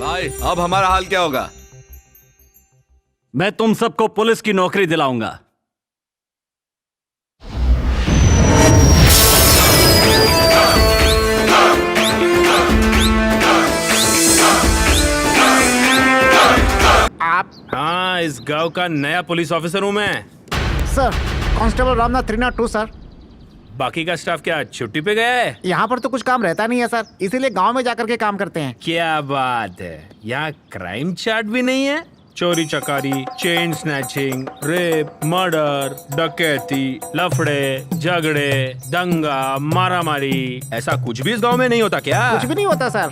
भाई अब हमारा हाल क्या होगा? मैं तुम सबको पुलिस की नौकरी दिलाऊंगा। आप? हाँ, इस गांव का नया पुलिस ऑफिसर हूँ मैं। Sir, constable Ramnath 302 sir. बाकी का स्टाफ क्या छुट्टी पे गया है? यहाँ पर तो कुछ काम रहता नहीं है सर, इसीलिए गांव में जाकर के काम करते हैं। क्या बात है, यहाँ क्राइम चार्ट भी नहीं है? चोरी चकारी, चेन स्नैचिंग, रेप, मर्डर, डकैती, लफड़े, झगड़े, दंगा, मारामारी, ऐसा कुछ भी इस गांव में नहीं होता क्या? कुछ भी नहीं होता सर।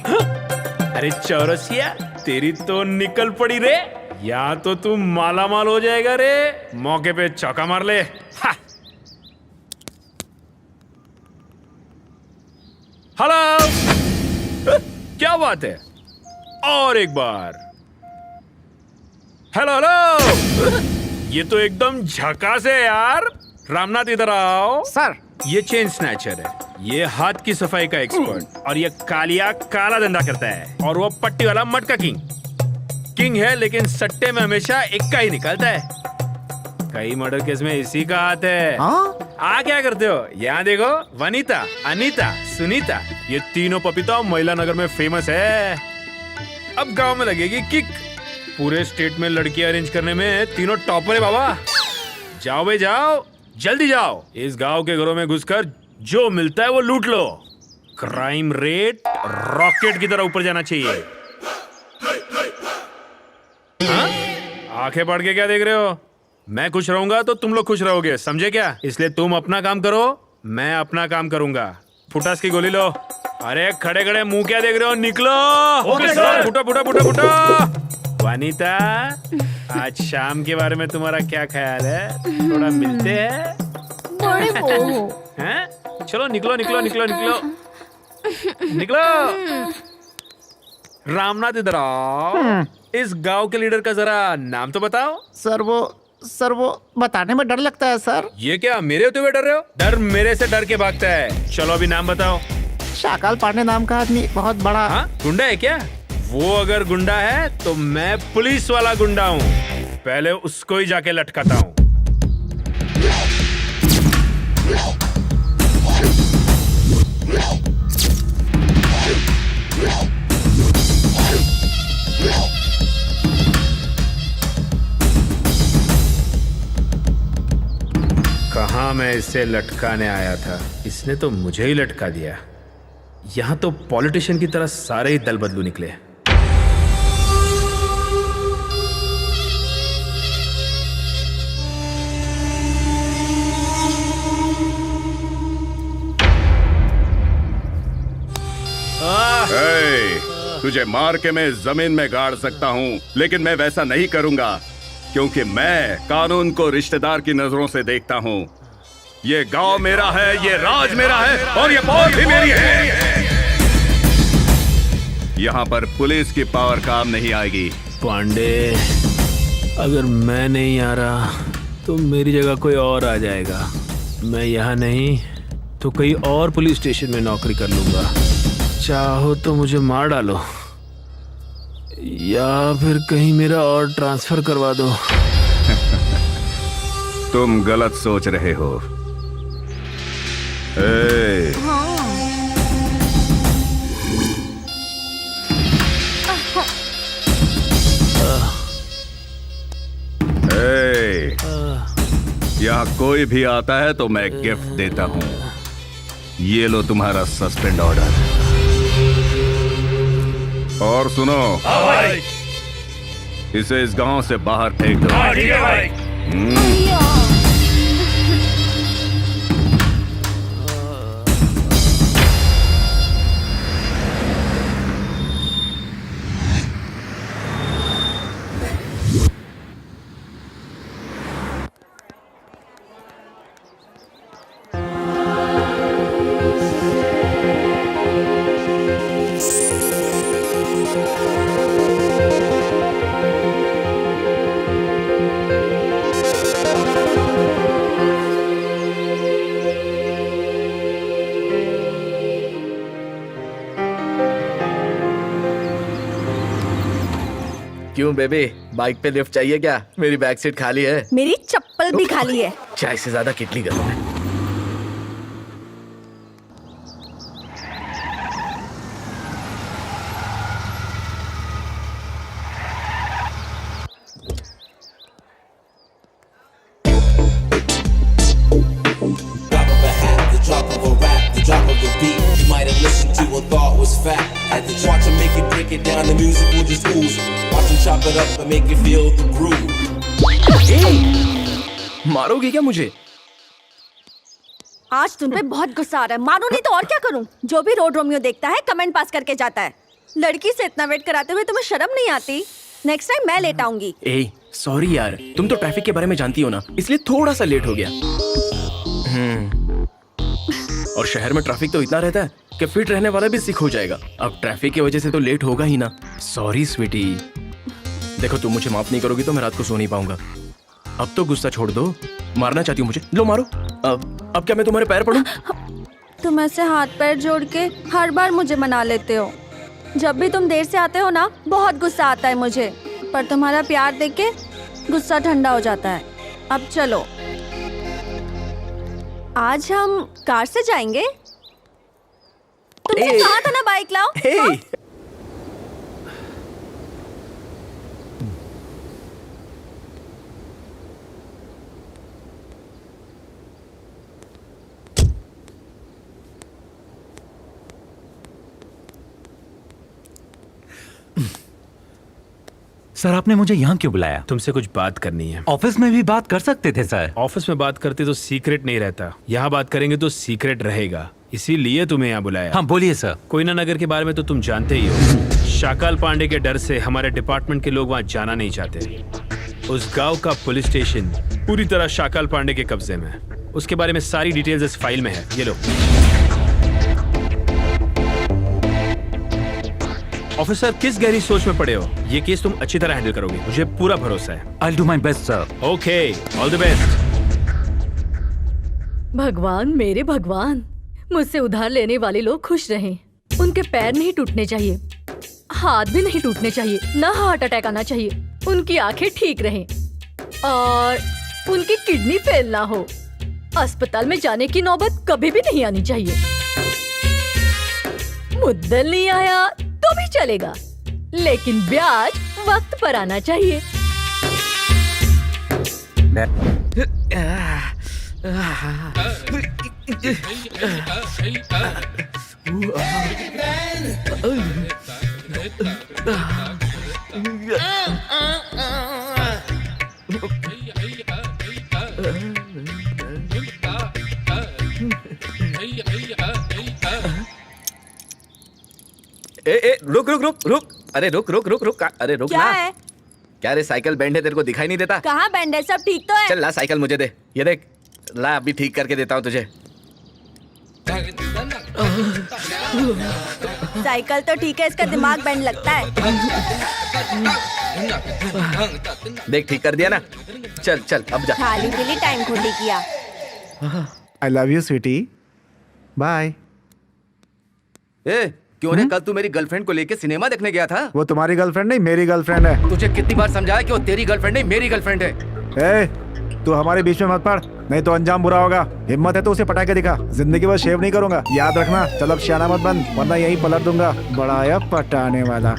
अरे चौरसिया, तेरी तो निकल पड़ी रे। या तो तू माला माल हो जाएगा रे, मौके पे चौका मार ले। हेलो, क्या बात है? और एक बार हेलो हेलो। ये तो एकदम झकास है यार। रामनाथ इधर आओ। सर, ये चेन स्नैचर है, ये हाथ की सफाई का एक्सपर्ट, और ये कालिया काला धंधा करता है, और वो पट्टी वाला मटका किंग है, लेकिन सट्टे में हमेशा इक्का ही निकलता है। कई मर्डर केस में इसी का हाथ है। आ क्या करते हो? यहाँ देखो, वनीता, अनीता, सुनीता, ये तीनों पपीता महिला नगर में फेमस है। अब गांव में लगेगी किक। पूरे स्टेट में लड़की अरेंज करने में तीनों टॉपर है बाबा। जाओ भाई जाओ, जल्दी जाओ। इस गांव के घरों में घुसकर जो मिलता है वो लूट लो। क्राइम रेट रॉकेट की तरह ऊपर जाना चाहिए। हाँ? आंखें पड़ के क्या देख रहे हो? मैं खुश रहूंगा तो तुम लोग खुश रहोगे, समझे क्या? इसलिए तुम अपना काम करो, मैं अपना काम करूंगा। फुटास की गोली लो। अरे खड़े खड़े मुंह क्या देख रहे हो? निकलो। फुटा फुटा फुटा फुटा। वनीता, आज शाम के बारे में तुम्हारा क्या ख्याल है? थोड़ा मिलते हैं? बड़े वो हैं? चलो निकलो निकलो निकलो निकलो निकलो। रामनाथ इधर आओ। इस गांव के लीडर का जरा नाम तो बताओ। सर वो बताने में डर लगता है सर। ये क्या मेरे होते हुए डर रहे हो? डर मेरे से डर के भागता है। चलो अभी नाम बताओ। शाकाल पांडे नाम का आदमी, बहुत बड़ा। हाँ, गुंडा है क्या? वो अगर गुंडा है तो मैं पुलिस वाला गुंडा हूँ। पहले उसको ही जाके लटकाता हूँ। कहाँ मैं इसे लटकाने आया था, इसने तो मुझे ही लटका दिया। यहाँ तो पॉलिटिशियन की तरह सारे ही दल बदलू निकले। तुझे मार के मैं जमीन में गाड़ सकता हूँ, लेकिन मैं वैसा नहीं करूंगा, क्योंकि मैं कानून को रिश्तेदार की नजरों से देखता हूँ। ये गांव मेरा है, ये राज मेरा है, और ये पावर भी मेरी है। यहाँ पर पुलिस की पावर काम नहीं आएगी। पांडे, अगर मैं नहीं आ रहा तो मेरी जगह कोई और आ जाएगा। मैं यहाँ नहीं तो कहीं और पुलिस स्टेशन में नौकरी कर लूंगा। चाहो तो मुझे मार डालो, या फिर कहीं मेरा और ट्रांसफर करवा दो। तुम गलत सोच रहे हो। ए, यहाँ कोई भी आता है तो मैं गिफ्ट देता हूँ। ये लो तुम्हारा सस्पेंड ऑर्डर। और सुनो, इसे इस गांव से बाहर फेंक दो। भैया क्यों बेबी, बाइक पे लिफ्ट चाहिए क्या? मेरी बैक सीट खाली है। मेरी चप्पल भी खाली है। चाय से ज्यादा किटली गर्म है। Drop of a hat, the drop of a rap, the drop of a beat. You might have listened to or thought was fact. Had to watch and make it break it down. The music will just ooze. Watch them chop it up and make it feel the groove. मारोगी क्या मुझे? आज तुम पे बहुत गुस्सा आ रहा है। मारू नहीं तो और क्या करूं? जो भी रोड रोमियो देखता है कमेंट पास करके जाता है। लड़की से इतना वेट कराते हुए तुम्हें शर्म नहीं आती? नेक्स्ट टाइम मैं लेट आऊंगी। ए, सॉरी यार, तुम तो ट्रैफिक के बारे में जानती हो ना, इसलिए थोड़ा सा लेट हो गया। और शहर में ट्रैफिक तो इतना रहता है कि फिट रहने वाला भी सिक हो जाएगा। अब ट्रैफिक की वजह से तो लेट होगा ही ना। सॉरी स्वीटी। देखो, तुम मुझे माफ नहीं करोगी तो मैं रात को सो नहीं पाऊंगा। अब तो गुस्सा छोड़ दो। मारना चाहती हो मुझे? लो मारो। अब क्या मैं तुम्हारे पैर पड़ूं? तुम ऐसे हाथ पैर जोड़ के हर बार मुझे मना लेते हो। जब भी तुम देर से आते हो ना, बहुत गुस्सा आता है मुझे, पर तुम्हारा प्यार देख के गुस्सा ठंडा हो जाता है। अब चलो, आज हम कार से जाएंगे। तुमसे कहा था ना बाइक लाओ। हाँ? सर, आपने मुझे यहाँ क्यों बुलाया? तुमसे कुछ बात करनी है। ऑफिस में भी बात कर सकते थे सर। ऑफिस में बात करते तो सीक्रेट नहीं रहता, यहाँ बात करेंगे तो सीक्रेट रहेगा, इसीलिए तुम्हें यहाँ बुलाया। हाँ बोलिए सर। कोयना नगर के बारे में तो तुम जानते ही हो। शाकाल पांडे के डर से हमारे डिपार्टमेंट के लोग वहाँ जाना नहीं चाहते। उस गांव का पुलिस स्टेशन पूरी तरह शाकाल पांडे के कब्जे में है। उसके बारे में सारी डिटेल्स इस फाइल में है, ये लो। ऑफिसर, किस गहरी सोच में पड़े हो? ये केस तुम अच्छी तरह हैंडल करोगे, मुझे पूरा भरोसा है। I'll do my best, sir. Okay, all the best. भगवान, मेरे भगवान, मुझसे उधार लेने वाले लोग खुश रहें। उनके पैर नहीं टूटने चाहिए, हाथ भी नहीं टूटने चाहिए, ना हार्ट अटैक आना चाहिए। उनकी आंखें ठीक रहें और उनकी किडनी फेल ना हो। अस्पताल में जाने की नौबत कभी भी नहीं आनी चाहिए। मुद्दल नहीं आया तो भी चलेगा, लेकिन ब्याज वक्त पर आना चाहिए। ए, रुक रुक रुक रुक। अरे रुक रुक रुक रुक। अरे रुक क्या ना। है? क्या रे, साइकिल बैंड है, तेरे को दिखाई नहीं देता? कहाँ बैंड है? सब ठीक तो है? चल ला, साइकिल मुझे दे। ये देख, ला अभी ठीक करके देता हूँ तुझे। साइकिल तो ठीक है, इसका दिमाग बैंड लगता है। देख, ठीक कर दिया ना। चल चल अब जा। खाली के लिए टाइम खोटी किया। I love you sweetie, bye. ए, क्यों रे, कल तू मेरी गर्लफ्रेंड को लेके सिनेमा देखने गया था? वो तुम्हारी गर्लफ्रेंड नहीं, मेरी गर्लफ्रेंड है। तुझे कितनी बार समझाया कि वो तेरी गर्लफ्रेंड नहीं, मेरी गर्लफ्रेंड है। ए, तू हमारे बीच में मत पड़, नहीं तो अंजाम बुरा होगा। हिम्मत है तो उसे पटा के दिखा। जिंदगी भर शेव नहीं करूंगा, याद रखना। चल अब शाना मत बन, वरना यही पलट दूंगा। बड़ा आया पटाने वाला।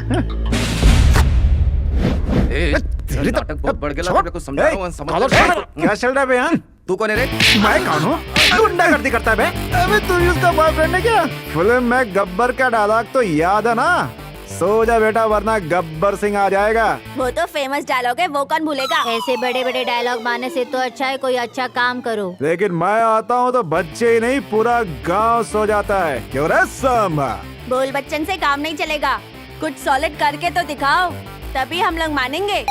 नाटक बहुत बढ़ गया, तेरे को समझा रहा हूं, समझ। क्या चल रहा है बे? हाँ? तू कौन है रे? मैं कौन हूँ? गुंडागर्दी करता है बे? अबे तू ही उसका बॉयफ्रेंड है क्या? फिल्म में गब्बर का डायलॉग तो याद है ना? सो जा बेटा, वरना गब्बर सिंह आ जाएगा। वो तो फेमस डायलॉग है, वो कौन भूलेगा? ऐसे बड़े बड़े डायलॉग मारने से तो अच्छा है कोई अच्छा काम करो। लेकिन मैं आता हूँ तो बच्चे ही नहीं, पूरा गांव सो जाता है। क्यों रे सांबा? बोल बच्चन से काम नहीं चलेगा, कुछ सॉलिड करके तो दिखाओ, तभी हम लोग मानेंगे।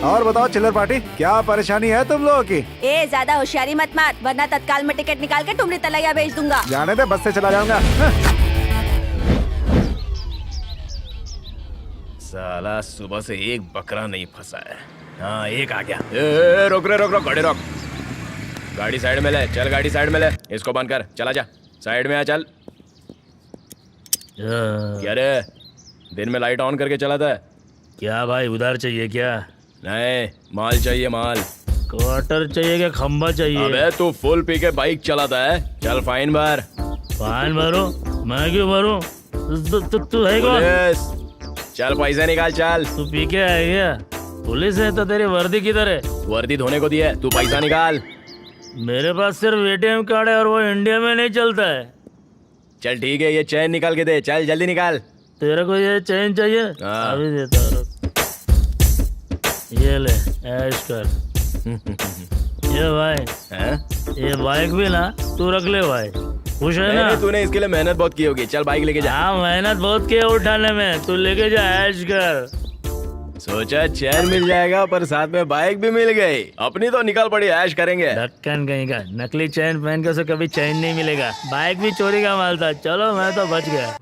और बताओ चिल्लर पार्टी, क्या परेशानी है तुम लोगों की? ए, ज्यादा होशियारी मत मार, वरना तत्काल में टिकट निकाल के तुम्हारी तलैया भेज दूंगा। जाने दे, बस से चला जाऊंगा। साला सुबह से एक बकरा नहीं फंसा है। हाँ, एक आ गया। ए, रोक रे, रोक रोक, गाड़ी रोक। गाड़ी साइड में ले, चल गाड़ी साइड में ले। इसको बंद कर, चला जा, साइड में आ, चल। क्या रे, दिन में लाइट ऑन करके चलाता है, क्या भाई उधार चाहिए क्या? नहीं, माल चाहिए माल। क्वार्टर चाहिए क्या खंबा चाहिए? अबे तू फुल पी के बाइक चलाता है, चल फाइन भर। फाइन भरो? मैं क्यों भरूं? तू है कौन? पुलिस, चल पैसे निकाल चल। तू पी के आया क्या? पुलिस है तो तेरी वर्दी किधर है? वर्दी धोने को दी है, तू पैसा निकाल। मेरे पास सिर्फ एटीएम कार्ड है और वो इंडिया में नहीं चलता है। चल ठीक है, ये चैन निकाल के दे, चल जल्दी निकाल। तेरे को ये चैन चाहिए? हाँ। अभी देता हूँ, रुक। ये ले, ऐश कर। ये भाई, ये बाइक भी ना तू रख ले भाई, खुश है ना? तूने इसके लिए मेहनत बहुत की होगी, चल बाइक लेके जा। हाँ मेहनत बहुत की है उठाने में, तू लेके जा, ऐश कर। सोचा चैन मिल जाएगा पर साथ में बाइक भी मिल गई, अपनी तो निकाल पड़ी, ऐश करेंगे। ढक्कन कहीं का, नकली चैन पहन के उसे कभी चैन नहीं मिलेगा। बाइक भी चोरी का माल था। चलो मैं तो बच गया।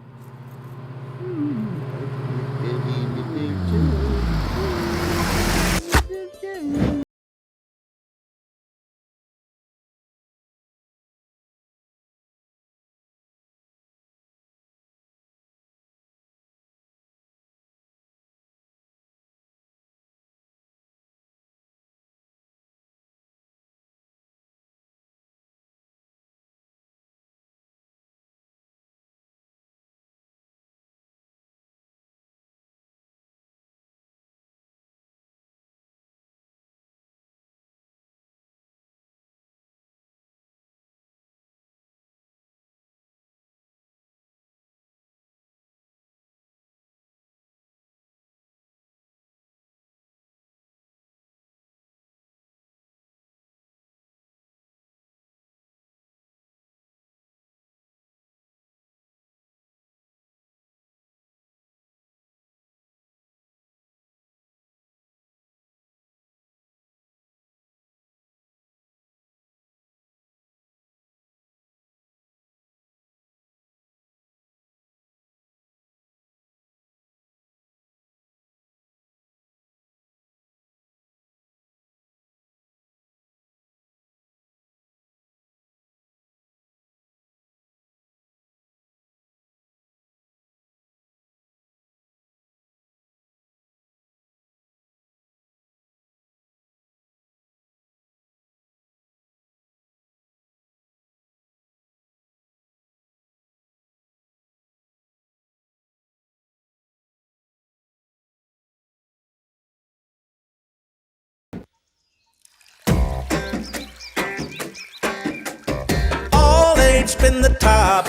Spin the top.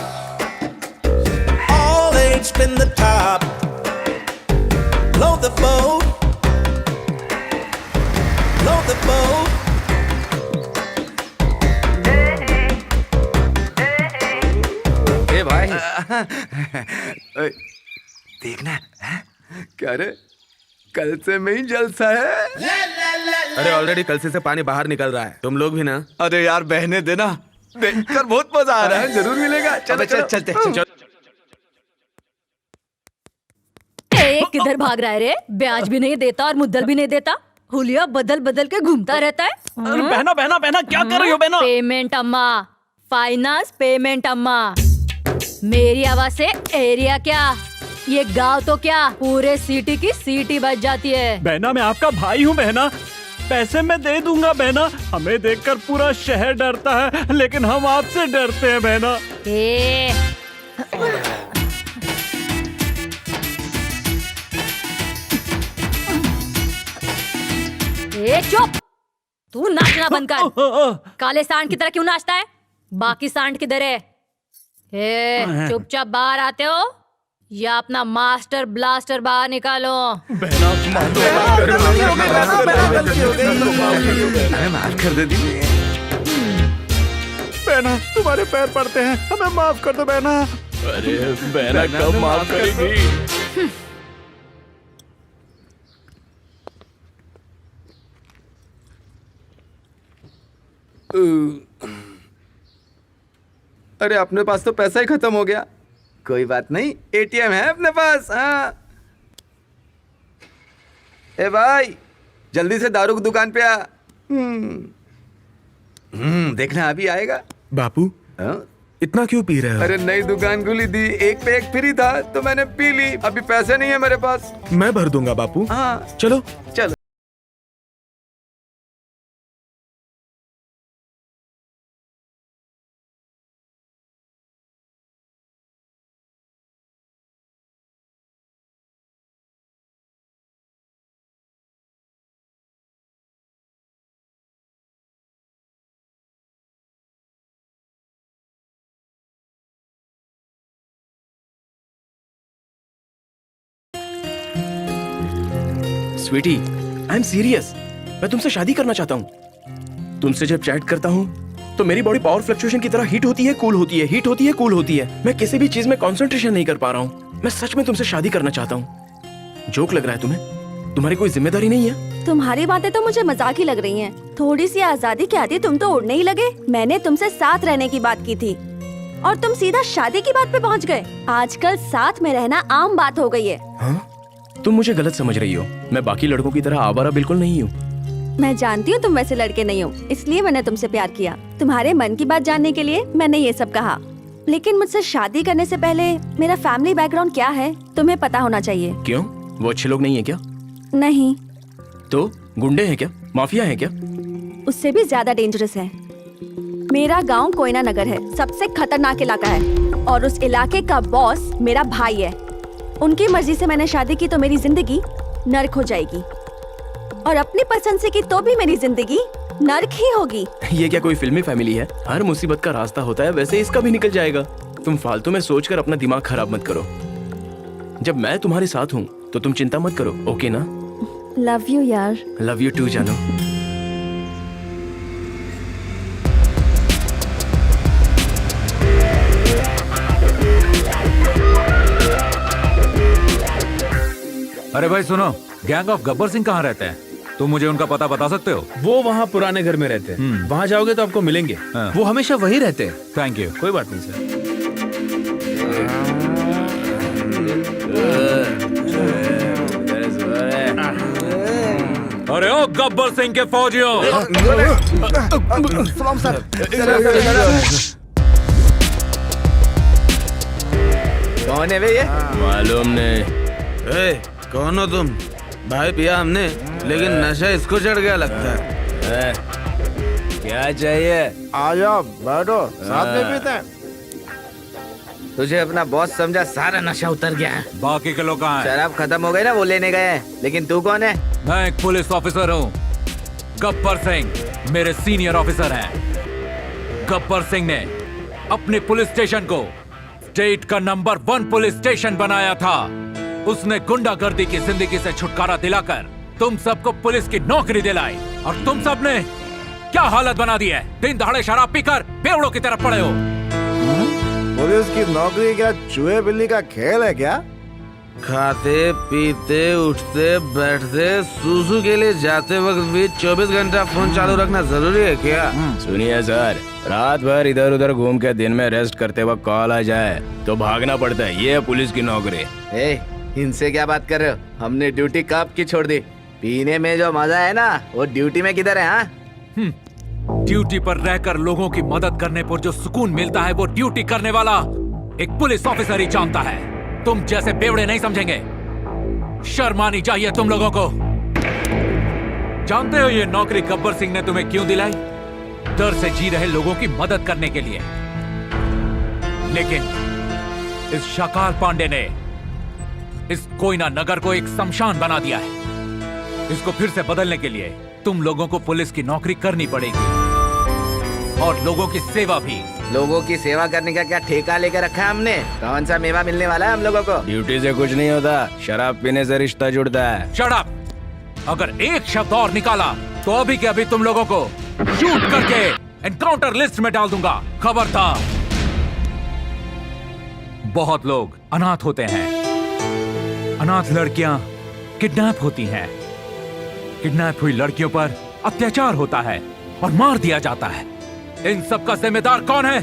All eight, spin the top. Load the boat. Load the boat. ए भाई देखना क्या रे, कल से में ही जलसा है। अरे ऑलरेडी कल से पानी बाहर निकल रहा है, तुम लोग भी ना। अरे यार बहने देना, देखकर बहुत मजा आ रहा है। जरूर मिलेगा। चलो चलते किधर भाग रहा है रे? ब्याज भी नहीं देता और मुद्दल भी नहीं देता। हुलिया बदल बदल के घूमता रहता है। बहना बहना बहना क्या कर रही हो बहना? पेमेंट अम्मा, फाइनेंस पेमेंट अम्मा। मेरी आवाज से एरिया क्या, ये गांव तो क्या पूरे सिटी की सीटी बज जाती है। बहना मैं आपका भाई हूँ बहना, पैसे मैं दे दूंगा बहना। हमें देखकर पूरा शहर डरता है लेकिन हम आपसे डरते हैं बहना। चुप, तू नाचना बंद कर। काले सांड की तरह क्यों नाचता है? बाकी सांड किधर है? चुपचाप बाहर आते हो या अपना मास्टर ब्लास्टर बाहर निकालो। माफ कर दे दी। बहना तुम्हारे पैर पड़ते हैं, हमें माफ कर दो बहना। अरे बहना कब माफ करेगी? अरे अपने पास तो पैसा ही खत्म हो गया। कोई बात नहीं, एटीएम है अपने पास। हाँ ए भाई, जल्दी से दारू की दुकान पे आ। देखना अभी आएगा। बापू, इतना क्यों पी रहे हो? अरे नई दुकान खुली थी, एक पे एक फ्री था तो मैंने पी ली। अभी पैसे नहीं है मेरे पास। मैं भर दूंगा बापू। हाँ चलो। चलो। Sweetie, I am serious. मैं तुमसे शादी करना चाहता हूँ। तुमसे जब चैट करता हूँ तो मेरी बॉडी पावर फ्लक्चुएशन की तरह हीट होती है, कूल होती है, हीट होती है, कूल होती है। मैं किसी भी चीज में कंसंट्रेशन नहीं कर पा रहा हूँ। मैं सच में तुमसे शादी करना चाहता हूँ। जोक लग रहा है तुम्हें? तुम्हारी कोई जिम्मेदारी नहीं है? तुम्हारी बातें तो मुझे मजाक ही लग रही हैं। थोड़ी सी आजादी क्या थी, तुम तो उड़ने ही लगे। मैंने तुमसे साथ रहने की बात की थी और तुम सीधा शादी की बात पे पहुंच गए। आजकल साथ में रहना आम बात हो गई है। हाँ? तुम मुझे गलत समझ रही हो। मैं बाकी लड़कों की तरह आवारा बिल्कुल नहीं हूँ। मैं जानती हूँ तुम वैसे लड़के नहीं हो, इसलिए मैंने तुमसे प्यार किया। तुम्हारे मन की बात जानने के लिए मैंने ये सब कहा। लेकिन मुझसे शादी करने से पहले मेरा फैमिली बैकग्राउंड क्या है तुम्हें पता होना चाहिए। क्यों? वो अच्छे लोग नहीं है क्या? नहीं। तो गुंडे हैं क्या? माफिया है क्या? उससे भी ज्यादा डेंजरस है। मेरा गांव कोयना नगर है, सबसे खतरनाक इलाका है और उस इलाके का बॉस मेरा भाई है। उनकी मर्जी से मैंने शादी की तो मेरी जिंदगी नर्क हो जाएगी और अपनी पसंद से की तो भी मेरी जिंदगी नर्क ही होगी। ये क्या कोई फिल्मी फैमिली है? हर मुसीबत का रास्ता होता है, वैसे इसका भी निकल जाएगा। तुम फालतू में सोचकर अपना दिमाग खराब मत करो। जब मैं तुम्हारे साथ हूँ तो तुम चिंता मत करो, ओके ना? लव यू यार। लव यू टू जानू। अरे भाई सुनो, गैंग ऑफ गब्बर सिंह कहाँ रहते हैं? तुम मुझे उनका पता बता सकते हो? वो वहाँ पुराने घर में रहते हैं। वहाँ जाओगे तो आपको मिलेंगे। हाँ। वो हमेशा वही रहते हैं। Thank you. कोई बात नहीं सर। अरे ओ गब्बर सिंह के फौजियों, सलाम सर। कौन है भैया? मालूम नहीं। कौन हो तुम? भाई पिया हमने, लेकिन नशा इसको चढ़ गया लगता है। क्या चाहिए? आ जाओ, बैठो, साथ में पीते हैं। तुझे अपना बॉस समझा, सारा नशा उतर गया है। बाकी के लोग कहाँ हैं? शराब खत्म हो गई ना, वो लेने गए हैं। लेकिन तू कौन है? मैं एक पुलिस ऑफिसर हूँ। गब्बर सिंह मेरे सीनियर ऑफिसर हैं। गब्बर सिंह ने अपने पुलिस स्टेशन को स्टेट का नंबर 1 पुलिस स्टेशन बनाया था। उसने गुंडागर्दी की जिंदगी से छुटकारा दिलाकर तुम सबको पुलिस की नौकरी दिलाई और तुम सब ने क्या हालत बना दी है? दिन दहाड़े शराब पीकर बेवड़ों की तरफ पड़े हो। पुलिस की नौकरी क्या चूहे बिल्ली का खेल है क्या? खाते पीते उठते बैठते सूसू के लिए जाते वक्त भी 24 घंटा फोन चालू रखना जरूरी है क्या? सुनिए सर, रात भर इधर उधर घूम के दिन में रेस्ट करते वक्त कॉल आ जाए तो भागना पड़ता है। ये है पुलिस की नौकरी। इनसे क्या बात कर रहे हो? हमने ड्यूटी कब की छोड़ दी। पीने में जो मजा है ना, वो ड्यूटी में किधर है? हाँ, ड्यूटी पर रहकर लोगों की मदद करने पर जो सुकून मिलता है वो ड्यूटी करने वाला एक पुलिस ऑफिसर ही जानता है। तुम जैसे बेवड़े नहीं समझेंगे। शर्म आनी चाहिए तुम लोगों को। जानते हो ये नौकरी गब्बर सिंह ने तुम्हें क्यों दिलाई? डर से जी रहे लोगों की मदद करने के लिए। लेकिन इस शाकाल पांडे ने इस कोयना नगर को एक शमशान बना दिया है। इसको फिर से बदलने के लिए तुम लोगों को पुलिस की नौकरी करनी पड़ेगी और लोगों की सेवा भी। लोगों की सेवा करने का क्या ठेका लेकर रखा है हमने? कौन सा मेवा मिलने वाला है हम लोगों को? ड्यूटी से कुछ नहीं होता, शराब पीने से रिश्ता जुड़ता है। Shut up! अगर एक शब्द और निकाला तो अभी के अभी तुम लोगों को शूट करके एनकाउंटर लिस्ट में डाल दूंगा। खबरदार। बहुत लोग अनाथ होते हैं। अनाथ लड़कियां किडनैप होती हैं। किडनैप हुई लड़कियों पर अत्याचार होता है और मार दिया जाता है। इन सब का जिम्मेदार कौन है?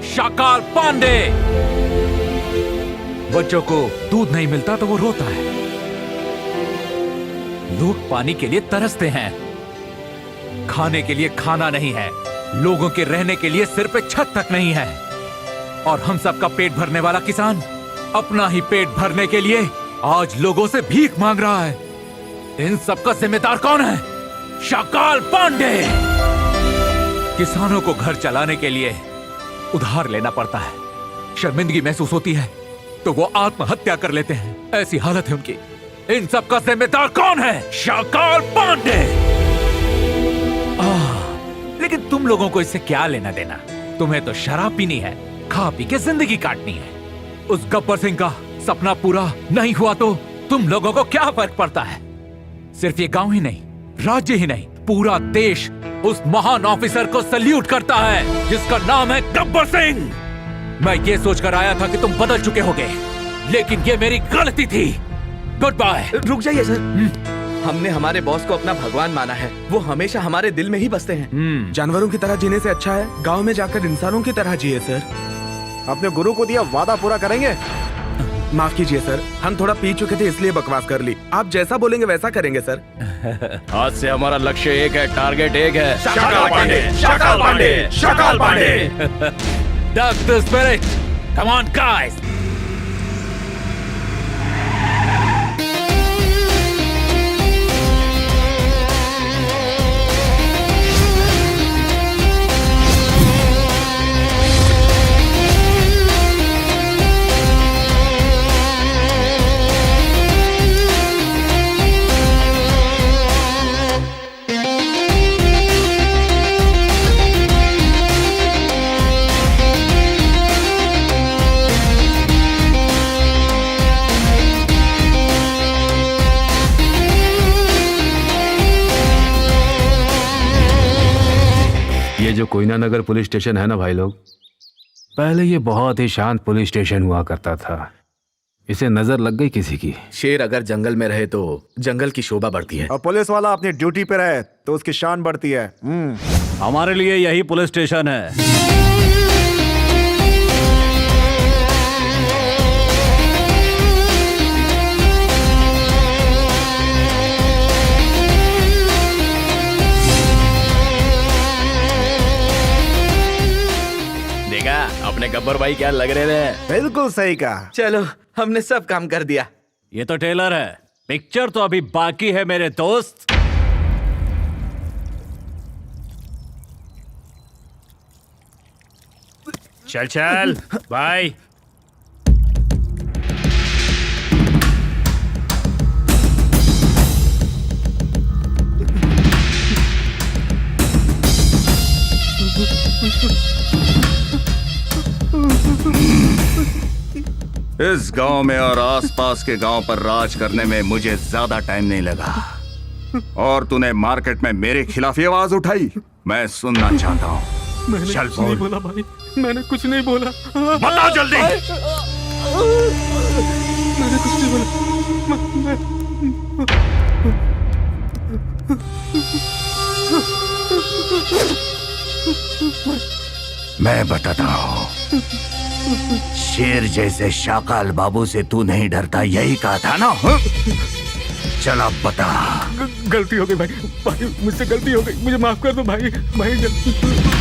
शाकाल पांडे। बच्चों को दूध नहीं मिलता तो वो रोता है। लोग पानी के लिए तरसते हैं। खाने के लिए खाना नहीं है। लोगों के रहने के लिए सिर पे छत तक नहीं है। और हम सबका पेट भरने वाला किसान अपना ही पेट भरने के लिए आज लोगों से भीख मांग रहा है। इन सबका जिम्मेदार कौन है? शाकाल पांडे। किसानों को घर चलाने के लिए उधार लेना पड़ता है, शर्मिंदगी महसूस होती है तो वो आत्महत्या कर लेते हैं, ऐसी हालत है उनकी। इन सब का जिम्मेदार कौन है? शाकाल पांडे। लेकिन तुम लोगों को इससे क्या लेना देना? तुम्हें तो शराब पीनी है, खा पी के जिंदगी काटनी है। उस गब्बर सिंह का सपना पूरा नहीं हुआ तो तुम लोगों को क्या फर्क पड़ता है? सिर्फ ये गांव ही नहीं, राज्य ही नहीं, पूरा देश उस महान ऑफिसर को सल्यूट करता है जिसका नाम है गब्बर सिंह। मैं ये सोचकर आया था कि तुम बदल चुके होगे, लेकिन ये मेरी गलती थी। Goodbye. रुक जाइए सर, हमने हमारे बॉस को अपना भगवान माना है, वो हमेशा हमारे दिल में ही बसते हैं। जानवरों की तरह जीने से अच्छा है गांव में जाकर इंसानों की तरह जिए सर। अपने गुरु को दिया वादा पूरा करेंगे। माफ कीजिए सर, हम थोड़ा पी चुके थे इसलिए बकवास कर ली। आप जैसा बोलेंगे वैसा करेंगे सर। आज से हमारा लक्ष्य एक है, टारगेट एक है। Shakaal Pandey, Shakaal Pandey, Shakaal Pandey. That's the spirit. Come on, guys. ये जो कोयना नगर पुलिस स्टेशन है ना भाई लोग, पहले ये बहुत ही शांत पुलिस स्टेशन हुआ करता था। इसे नजर लग गई किसी की। शेर अगर जंगल में रहे तो जंगल की शोभा बढ़ती है, और पुलिस वाला अपनी ड्यूटी पे रहे तो उसकी शान बढ़ती है। हमारे लिए यही पुलिस स्टेशन है। अपने गब्बर भाई क्या लग रहे थे? बिल्कुल सही कहा। चलो हमने सब काम कर दिया। ये तो टेलर है, पिक्चर तो अभी बाकी है मेरे दोस्त। चल चल बाय। इस गांव में और आसपास के गांव पर राज करने में मुझे ज्यादा टाइम नहीं लगा, और तूने मार्केट में मेरे खिलाफ ये आवाज उठाई। मैं सुनना चाहता हूँ। चल बोल। बोला भाई, मैंने कुछ नहीं बोला। बताओ जल्दी। मैंने कुछ नहीं बोला। मैं बताता हूँ। शेर जैसे शाकाल बाबू से तू नहीं डरता, यही कहा था ना? चल अब बता। गलती हो गई भाई, भाई मुझसे गलती हो गई, मुझे माफ कर दो भाई। भाई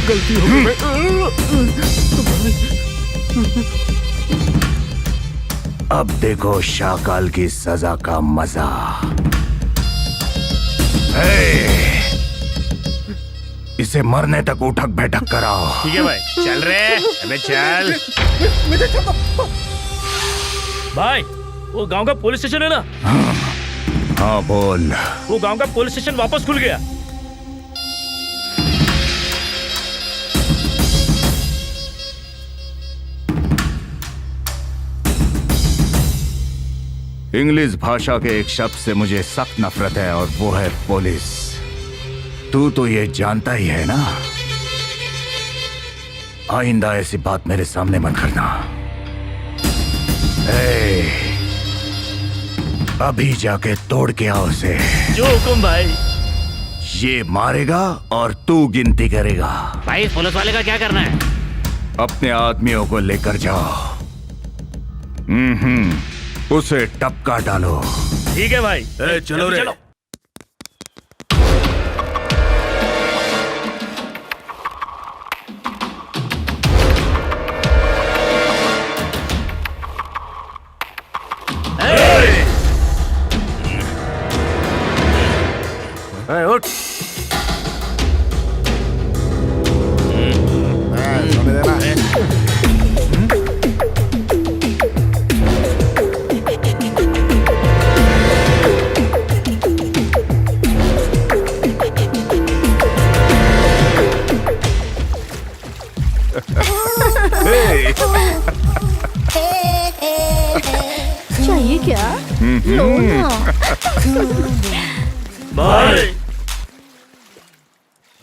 गलती हो गई अब देखो शाकाल की सजा का मजा। इसे मरने तक उठक बैठक कराओ। ठीक है भाई, चल रहे। अबे चल। भाई वो गांव का पुलिस स्टेशन है ना? हाँ बोल। वो गांव का पुलिस स्टेशन वापस खुल गया। इंग्लिश भाषा के एक शब्द से मुझे सख्त नफरत है, और वो है पुलिस। तू तो ये जानता ही है ना? आइंदा ऐसी बात मेरे सामने मत करना। अभी जाके तोड़ के आओ उसे। जो हुकुम भाई। ये मारेगा और तू गिनती करेगा। भाई पुलिस वाले का क्या करना है? अपने आदमियों को लेकर जाओ। उसे टपका डालो। ठीक है भाई। चलो रे। भाई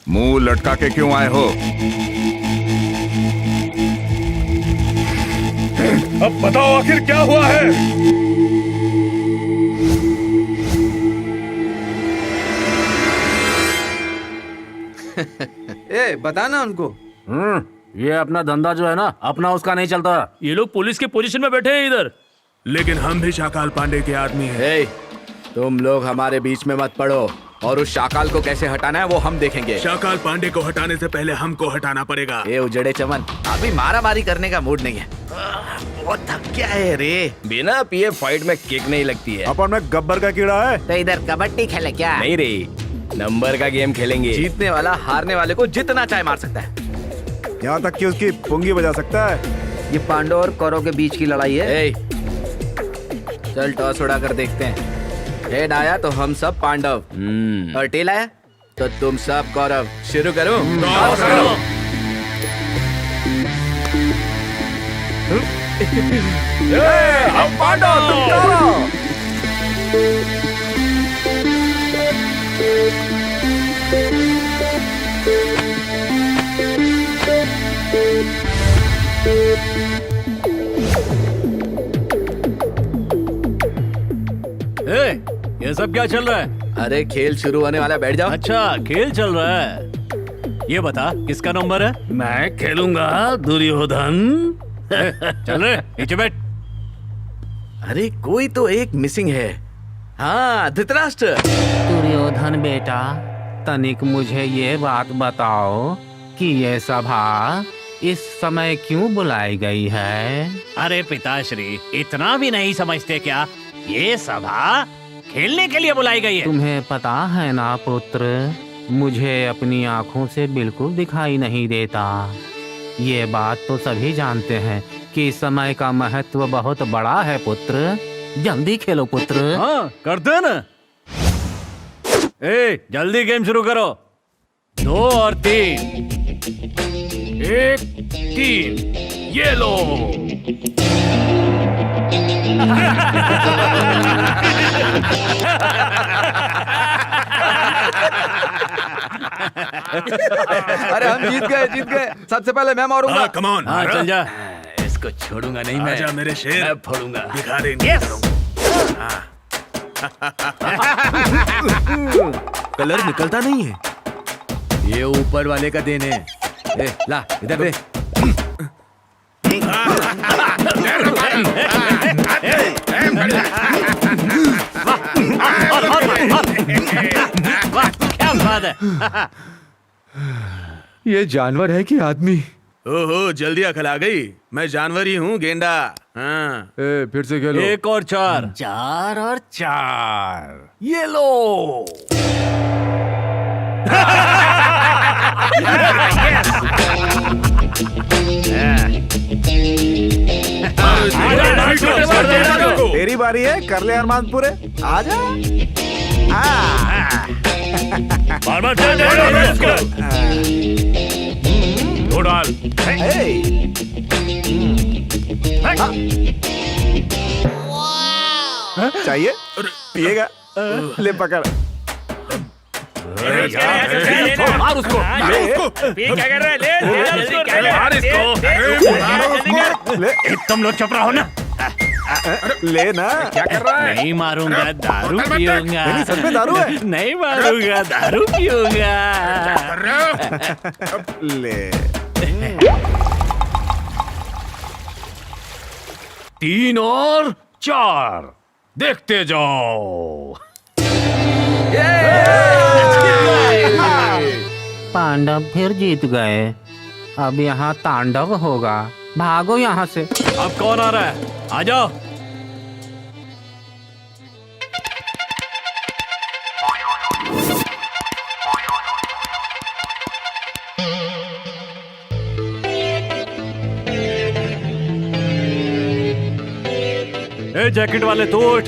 मुंह लटका के क्यों आए हो? अब बताओ आखिर क्या हुआ है? ए बता ना उनको। ये अपना धंधा जो है ना, अपना उसका नहीं चलता। ये लोग पुलिस के पोजीशन में बैठे हैं इधर। लेकिन हम भी शाकाल पांडे के आदमी हैं। हे, तुम लोग हमारे बीच में मत पड़ो, और उस शाकाल को कैसे हटाना है वो हम देखेंगे। शाकाल पांडे को हटाने से पहले हमको हटाना पड़ेगा। ये उजड़े चमन, अभी मारामारी करने का मूड नहीं है। बहुत थक गया है रे। बिना पिए फाइट में किक नहीं लगती है। अपन में गब्बर का कीड़ा है। तो इधर कबड्डी खेले क्या? नहीं रे, नंबर का गेम खेलेंगे। जीतने वाला हारने वाले को जितना चाहे मार सकता है। यहाँ तक कि उसकी पुंगी बजा सकता है। ये पांडव और कौरव के बीच की लड़ाई है। चल टॉस उड़ा कर देखते हैं। हेड आया तो हम सब पांडव, और टेल आया तो तुम सब कौरव। शुरू करो। हम पांडव, तुम कौरव। ये सब क्या चल रहा है? अरे खेल शुरू होने वाला, बैठ जाओ। अच्छा खेल चल रहा है। ये बता किसका नंबर है? मैं खेलूंगा दुर्योधन। चल रे नीचे बैठ। अरे कोई तो एक मिसिंग है। हाँ, धृतराष्ट्र। दुर्योधन बेटा, तनिक मुझे ये बात बताओ कि ये सभा इस समय क्यों बुलाई गई है? अरे पिताश्री, इतना भी नहीं समझते क्या? ये सभा खेलने के लिए बुलाई गई है। तुम्हें पता है ना पुत्र, मुझे अपनी आँखों से बिल्कुल दिखाई नहीं देता। ये बात तो सभी जानते हैं कि समय का महत्व बहुत बड़ा है पुत्र। जल्दी खेलो पुत्र। हाँ करते हैं ना। जल्दी गेम शुरू करो। 2 और 3। 1 3। ये लो। अरे हम जीत गए। सबसे पहले मैं मारूंगा। Come on. हाँ चल जा। इसको छोड़ूंगा नहीं मैं। आजा मेरे शेर। मैं फोड़ूंगा। दिखा दे। कलर निकलता नहीं है। ये ऊपर वाले का देन है। ला इधर दे। क्या बात है? ये जानवर है कि आदमी? ओहो, जल्दी अकल आ गई। मैं जानवर ही हूँ, गेंडा। हाँ। फिर से खेलो। 1 और 4। 4 और 4। ये लो। तेरी बारी है, कर ले अरमान पूरे। आजा। बार-बार चल। दो डाल। चाहिए? पिएगा? ले पकड़। मार उसको। क्या कर रहा है? ले तुम लोग चुप रहो ना। ले ना। क्या कर रहा है? नहीं मारूंगा, दारू पीऊंगा। नहीं, सच में दारू है? नहीं मारूंगा, दारू पीऊंगा। ले। 3 और 4। देखते जाओ। पांडव फिर जीत गए। अब यहाँ तांडव होगा। भागो यहाँ से। अब कौन आ रहा है? आ जाओ। जैकेट वाले तो उठ।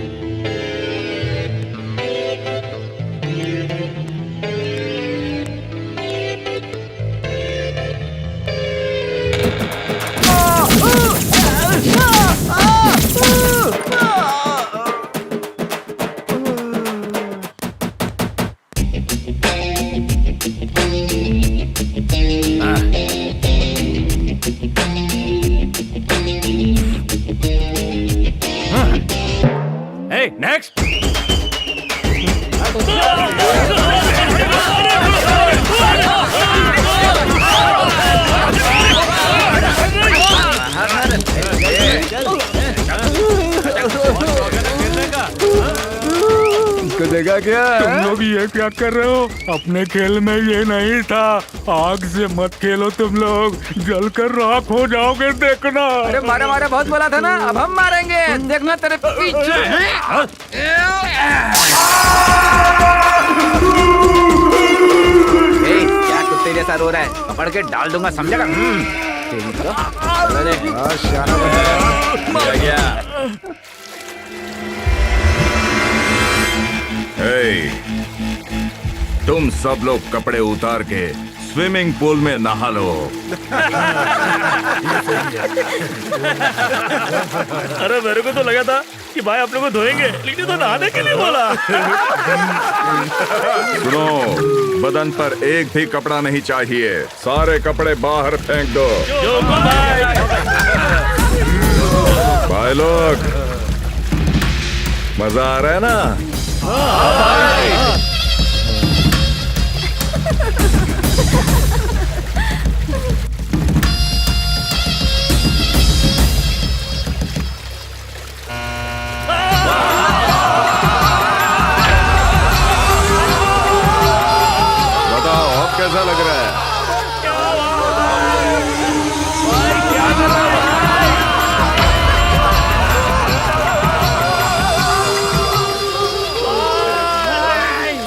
देखा क्या? तुम लोग ये क्या कर रहे हो? अपने खेल में ये नहीं था। आग से मत खेलो तुम लोग, जलकर राख हो जाओगे देखना। अरे मारे मारे बहुत बोला था ना, अब हम मारेंगे, देखना तेरे पीछे। क्या कुत्ते जैसा रो रहा है? पकड़ के डाल दूंगा, समझेगा? तुम सब लोग कपड़े उतार के स्विमिंग पूल में नहा लो। अरे मेरे को तो लगा था कि भाई आप लोग को धोएंगे, लेकिन तो नहाने के लिए बोला। सुनो, बदन पर एक भी कपड़ा नहीं चाहिए, सारे कपड़े बाहर फेंक दो। भाई लोग, मजा आ रहा है ना? बताओ अब कैसा लग रहा है?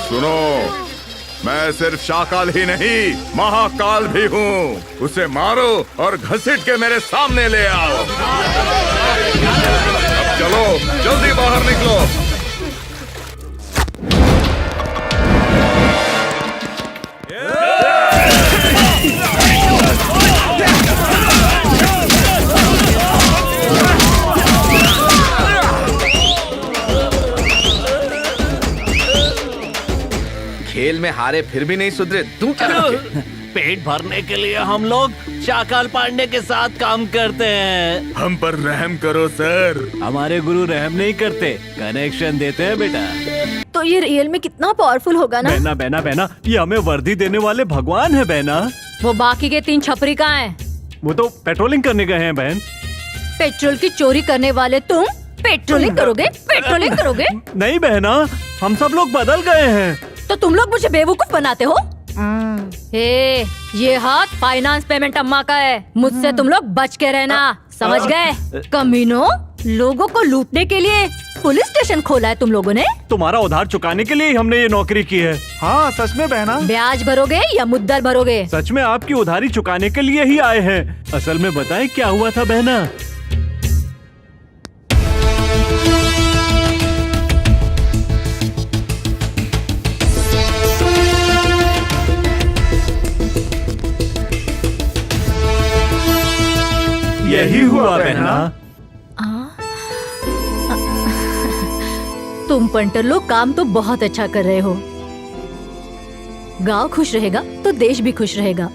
सुनो, मैं सिर्फ शाकाल ही नहीं, महाकाल भी हूँ। उसे मारो और घसीट के मेरे सामने ले आओ। अब चलो, जल्दी बाहर निकलो। खेल में हारे फिर भी नहीं सुधरे, तू क्या रखे? पेट भरने के लिए हम लोग शाकाल पांडे के साथ काम करते हैं। हम पर रहम करो सर। हमारे गुरु रहम नहीं करते, कनेक्शन देते हैं बेटा। तो ये रियल में कितना पावरफुल होगा ना? बहना बहना बहना, ये हमें वर्दी देने वाले भगवान है बहना। वो बाकी के 3 छपरी कहाँ हैं? वो तो पेट्रोलिंग करने गए हैं बहन। पेट्रोल की चोरी करने वाले तुम पेट्रोलिंग करोगे? पेट्रोलिंग करोगे? नहीं बहना, हम सब लोग बदल गए हैं। तो तुम लोग मुझे बेवकूफ बनाते हो? हे, ये हाथ फाइनेंस पेमेंट अम्मा का है, मुझसे तुम लोग बच के रहना, समझ गए? कमीनों, लोगों को लूटने के लिए पुलिस स्टेशन खोला है तुम लोगों ने? तुम्हारा उधार चुकाने के लिए ही हमने ये नौकरी की है। हाँ सच में बहना। ब्याज भरोगे या मुद्दल भरोगे? सच में आपकी उधारी चुकाने के लिए ही आए हैं। असल में बताएं क्या हुआ था बहना? यही हुआ बहना। तुम पंटर लोग काम तो बहुत अच्छा कर रहे हो। गांव खुश रहेगा तो देश भी खुश रहेगा।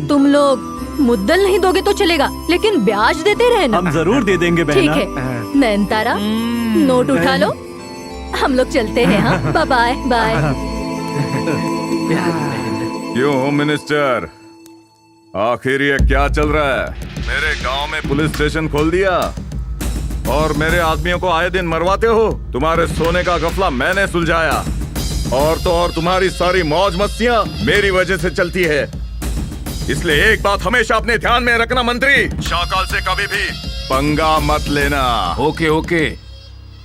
तुम लोग मुद्दल नहीं दोगे तो चलेगा, लेकिन ब्याज देते रहना। हम जरूर दे देंगे बहना। ठीक है, नयनतारा नोट उठा लो, हम लोग चलते हैं। हाँ, बाय बाय बाय। क्यों होम मिनिस्टर, आखिर ये क्या चल रहा है? मेरे गांव में पुलिस स्टेशन खोल दिया और मेरे आदमियों को आए दिन मरवाते हो। तुम्हारे सोने का गफला मैंने सुलझाया, और तो और तुम्हारी सारी मौज मस्तियां मेरी वजह से चलती है। इसलिए एक बात हमेशा अपने ध्यान में रखना मंत्री, शाकाल से कभी भी पंगा मत लेना। ओके ओके,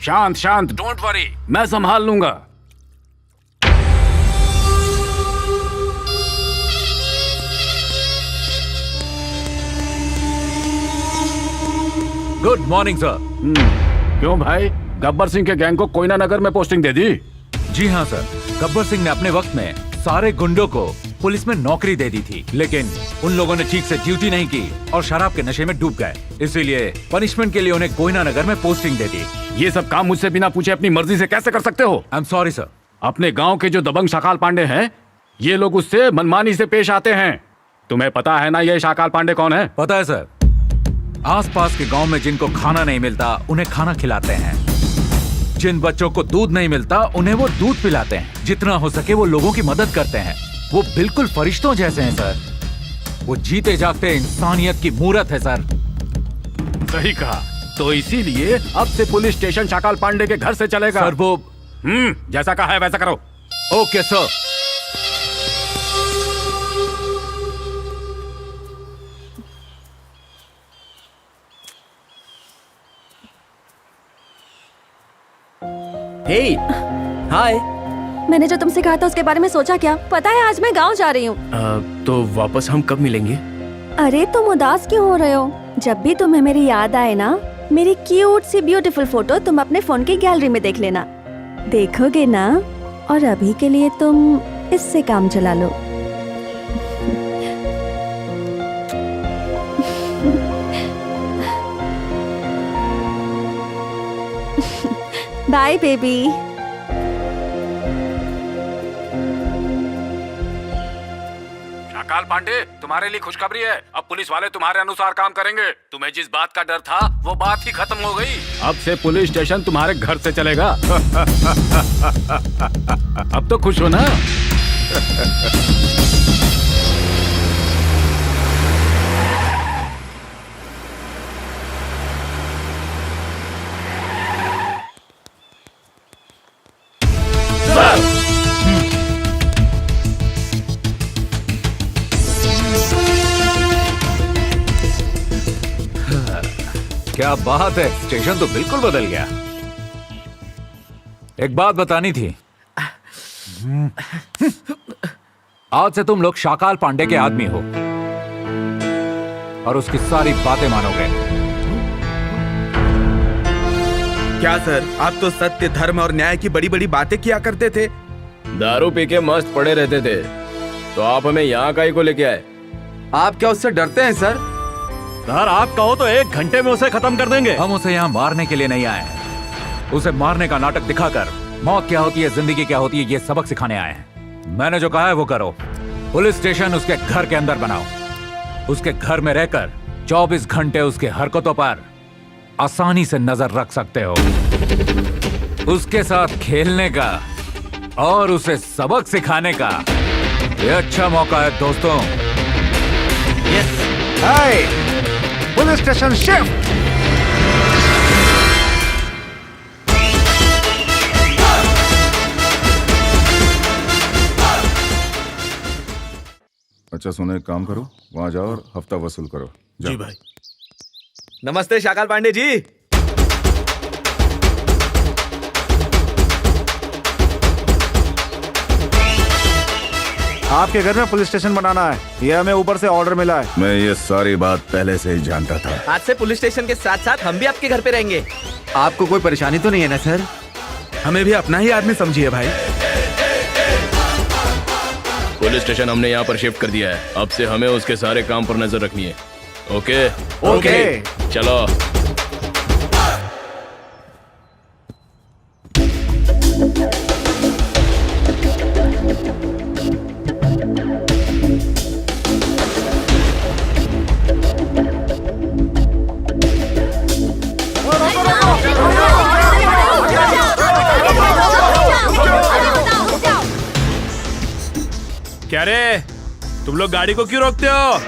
शांत शांत, डोंट वरी, मैं संभाल लूंगा। Good morning sir. क्यों भाई, गब्बर सिंह के गैंग को कोयना नगर में पोस्टिंग दे दी? जी हाँ सर, गब्बर सिंह ने अपने वक्त में सारे गुंडों को पुलिस में नौकरी दे दी थी, लेकिन उन लोगों ने ठीक से ड्यूटी नहीं की और शराब के नशे में डूब गए। इसीलिए पनिशमेंट के लिए उन्हें कोयना नगर में पोस्टिंग दे दी। ये सब काम मुझसे बिना पूछे अपनी मर्जी से कैसे कर सकते हो? I am sorry sir. अपने गांव के जो दबंग शाकाल पांडे हैं, ये लोग उससे मनमानी से पेश आते हैं। तुम्हें पता है ना ये शाकाल पांडे कौन है? पता है सर। आसपास के गांव में जिनको खाना नहीं मिलता उन्हें खाना खिलाते हैं, जिन बच्चों को दूध नहीं मिलता उन्हें वो दूध पिलाते हैं, जितना हो सके वो लोगों की मदद करते हैं। वो बिल्कुल फरिश्तों जैसे हैं सर। वो जीते जागते इंसानियत की मूरत है सर। सही कहा। तो इसीलिए अब से पुलिस स्टेशन शाकाल पांडे के घर से चलेगा। सर जैसा कहा है वैसा करो। Okay sir. Hey hi. मैंने जो तुमसे कहा था उसके बारे में सोचा क्या? पता है आज मैं गांव जा रही हूँ। तो वापस हम कब मिलेंगे? अरे तुम उदास क्यों हो रहे हो? जब भी तुम्हें मेरी याद आए ना, मेरी क्यूट सी ब्यूटीफुल फोटो तुम अपने फोन की गैलरी में देख लेना। देखोगे ना? और अभी के लिए तुम इससे काम चला लो। Bye baby. शाकाल पांडे, तुम्हारे लिए खुशखबरी है। अब पुलिस वाले तुम्हारे अनुसार काम करेंगे। तुम्हें जिस बात का डर था वो बात ही खत्म हो गई। अब से पुलिस स्टेशन तुम्हारे घर से चलेगा। अब तो खुश हो ना? क्या बात है, स्टेशन तो बिल्कुल बदल गया। एक बात बतानी थी। आज से तुम लोग शाकाल पांडे के आदमी हो और उसकी सारी बातें मानोगे। क्या सर, आप तो सत्य, धर्म और न्याय की बड़ी बड़ी बातें किया करते थे। दारू पी के मस्त पड़े रहते थे, तो आप हमें यहाँ काहे को लेके आए? आप क्या उससे डरते हैं सर? सर आप कहो तो 1 घंटे में उसे खत्म कर देंगे। हम उसे यहाँ मारने के लिए नहीं आए हैं। उसे मारने का नाटक दिखाकर मौत क्या होती है, जिंदगी क्या होती है, ये सबक सिखाने आए हैं। मैंने जो कहा है वो करो। पुलिस स्टेशन उसके घर के अंदर बनाओ। उसके घर में रहकर 24 घंटे उसके हरकतों पर आसानी से नजर रख सकते हो। उसके साथ खेलने का और उसे सबक सिखाने का ये अच्छा मौका है दोस्तों। यस। हाय, पुलिस स्टेशन शिफ्ट। अच्छा सुनो, एक काम करो, वहां जाओ और हफ्ता वसूल करो। जी भाई। नमस्ते शाकाल पांडे जी। आपके घर में पुलिस स्टेशन बनाना है, यह हमें ऊपर से ऑर्डर मिला है। मैं ये सारी बात पहले से ही जानता था। आज से पुलिस स्टेशन के साथ साथ हम भी आपके घर पे रहेंगे। आपको कोई परेशानी तो नहीं है ना सर? हमें भी अपना ही आदमी समझिए भाई। पुलिस स्टेशन हमने यहाँ पर शिफ्ट कर दिया है। अब से हमें उसके सारे काम पर नजर रखनी है। Okay okay. चलो। क्या रे, तुम लोग गाड़ी को क्यों रोकते हो?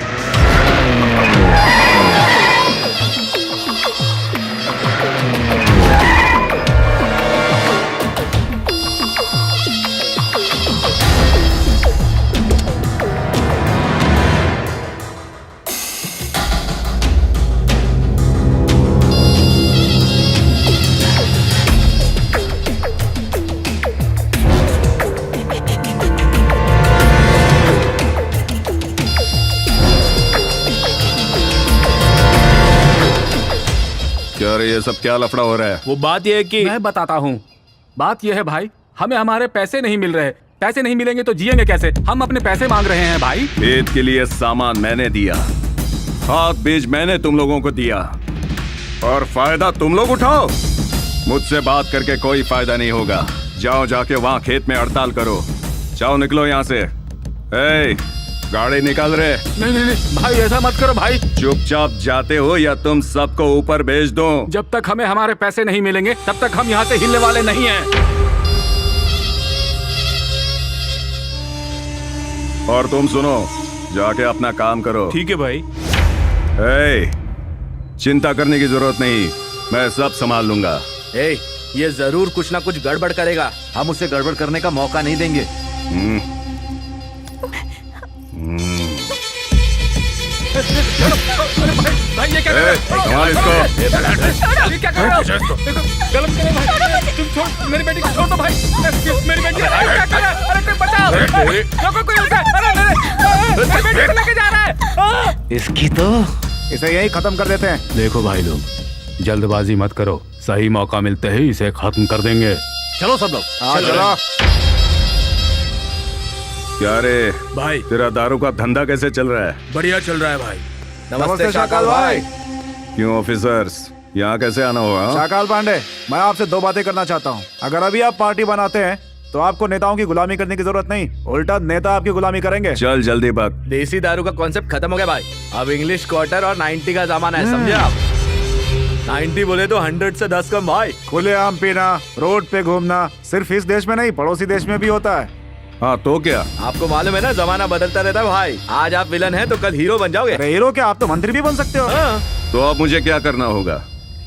क्या रे, ये सब क्या लफड़ा हो रहा है? वो बात ये है कि मैं बताता हूँ। बात यह है भाई, हमें हमारे पैसे नहीं मिल रहे। पैसे नहीं मिलेंगे तो जिएंगे कैसे? हम अपने पैसे मांग रहे हैं भाई। ईद के लिए सामान मैंने दिया, खाद बीज मैंने तुम लोगों को दिया, और फायदा तुम लोग उठाओ। मुझसे बात करके कोई फायदा नहीं होगा। जाओ जाके वहाँ खेत में हड़ताल करो। जाओ निकलो यहाँ से। ए, गाड़ी निकाल रहे। नहीं नहीं नहीं भाई, ऐसा मत करो भाई। चुपचाप जाते हो या तुम सबको ऊपर भेज दो। जब तक हमें हमारे पैसे नहीं मिलेंगे तब तक हम यहाँ से हिलने वाले नहीं हैं। और तुम सुनो, जाके अपना काम करो। ठीक है भाई। ए, चिंता करने की जरूरत नहीं, मैं सब संभाल लूंगा। ए, ये जरूर कुछ ना कुछ गड़बड़ करेगा। हम उसे गड़बड़ करने का मौका नहीं देंगे। भाई ये क्या कर रहे हो? संभाल इसको। ये क्या कर रहे हो? गलत करे भाई। तुम छोड़ मेरी बेटी को छोड़ दो भाई। मेरी बेटी क्या कर रहा है? अरे कोई बचाओ। लोगों को उसे अरे मेरी बेटी को लेके जा रहा है। इसकी तो इसे यही खत्म कर देते हैं। देखो भाई लोग, जल्दबाजी मत करो, सही मौका मिलते ही इसे खत्म कर देंगे। चलो सब लोग। चलो। क्या रे भाई तेरा दारू का धंधा कैसे चल रहा है? बढ़िया चल रहा है भाई। नमस्ते शाकाल भाई। क्यों ऑफिसर्स, यहाँ कैसे आना हुआ? शाकाल पांडे, मैं आपसे 2 बातें करना चाहता हूँ। अगर अभी आप पार्टी बनाते हैं तो आपको नेताओं की गुलामी करने की जरूरत नहीं, उल्टा नेता आपकी गुलामी करेंगे। चल जल्दी बात। देसी दारू का कॉन्सेप्ट खत्म हो गया भाई। अब इंग्लिश क्वार्टर और 90 का जमाना है, समझे आप? 90 बोले तो 100 से 10 कम भाई। खुलेआम पीना, रोड पे घूमना सिर्फ इस देश में नहीं, पड़ोसी देश में भी होता है। हाँ तो क्या? आपको मालूम है ना, जमाना बदलता रहता है भाई। आज आप विलन हैं तो कल हीरो बन जाओगे। अरे हीरो क्या, आप तो मंत्री भी बन सकते हो। तो अब मुझे क्या करना होगा?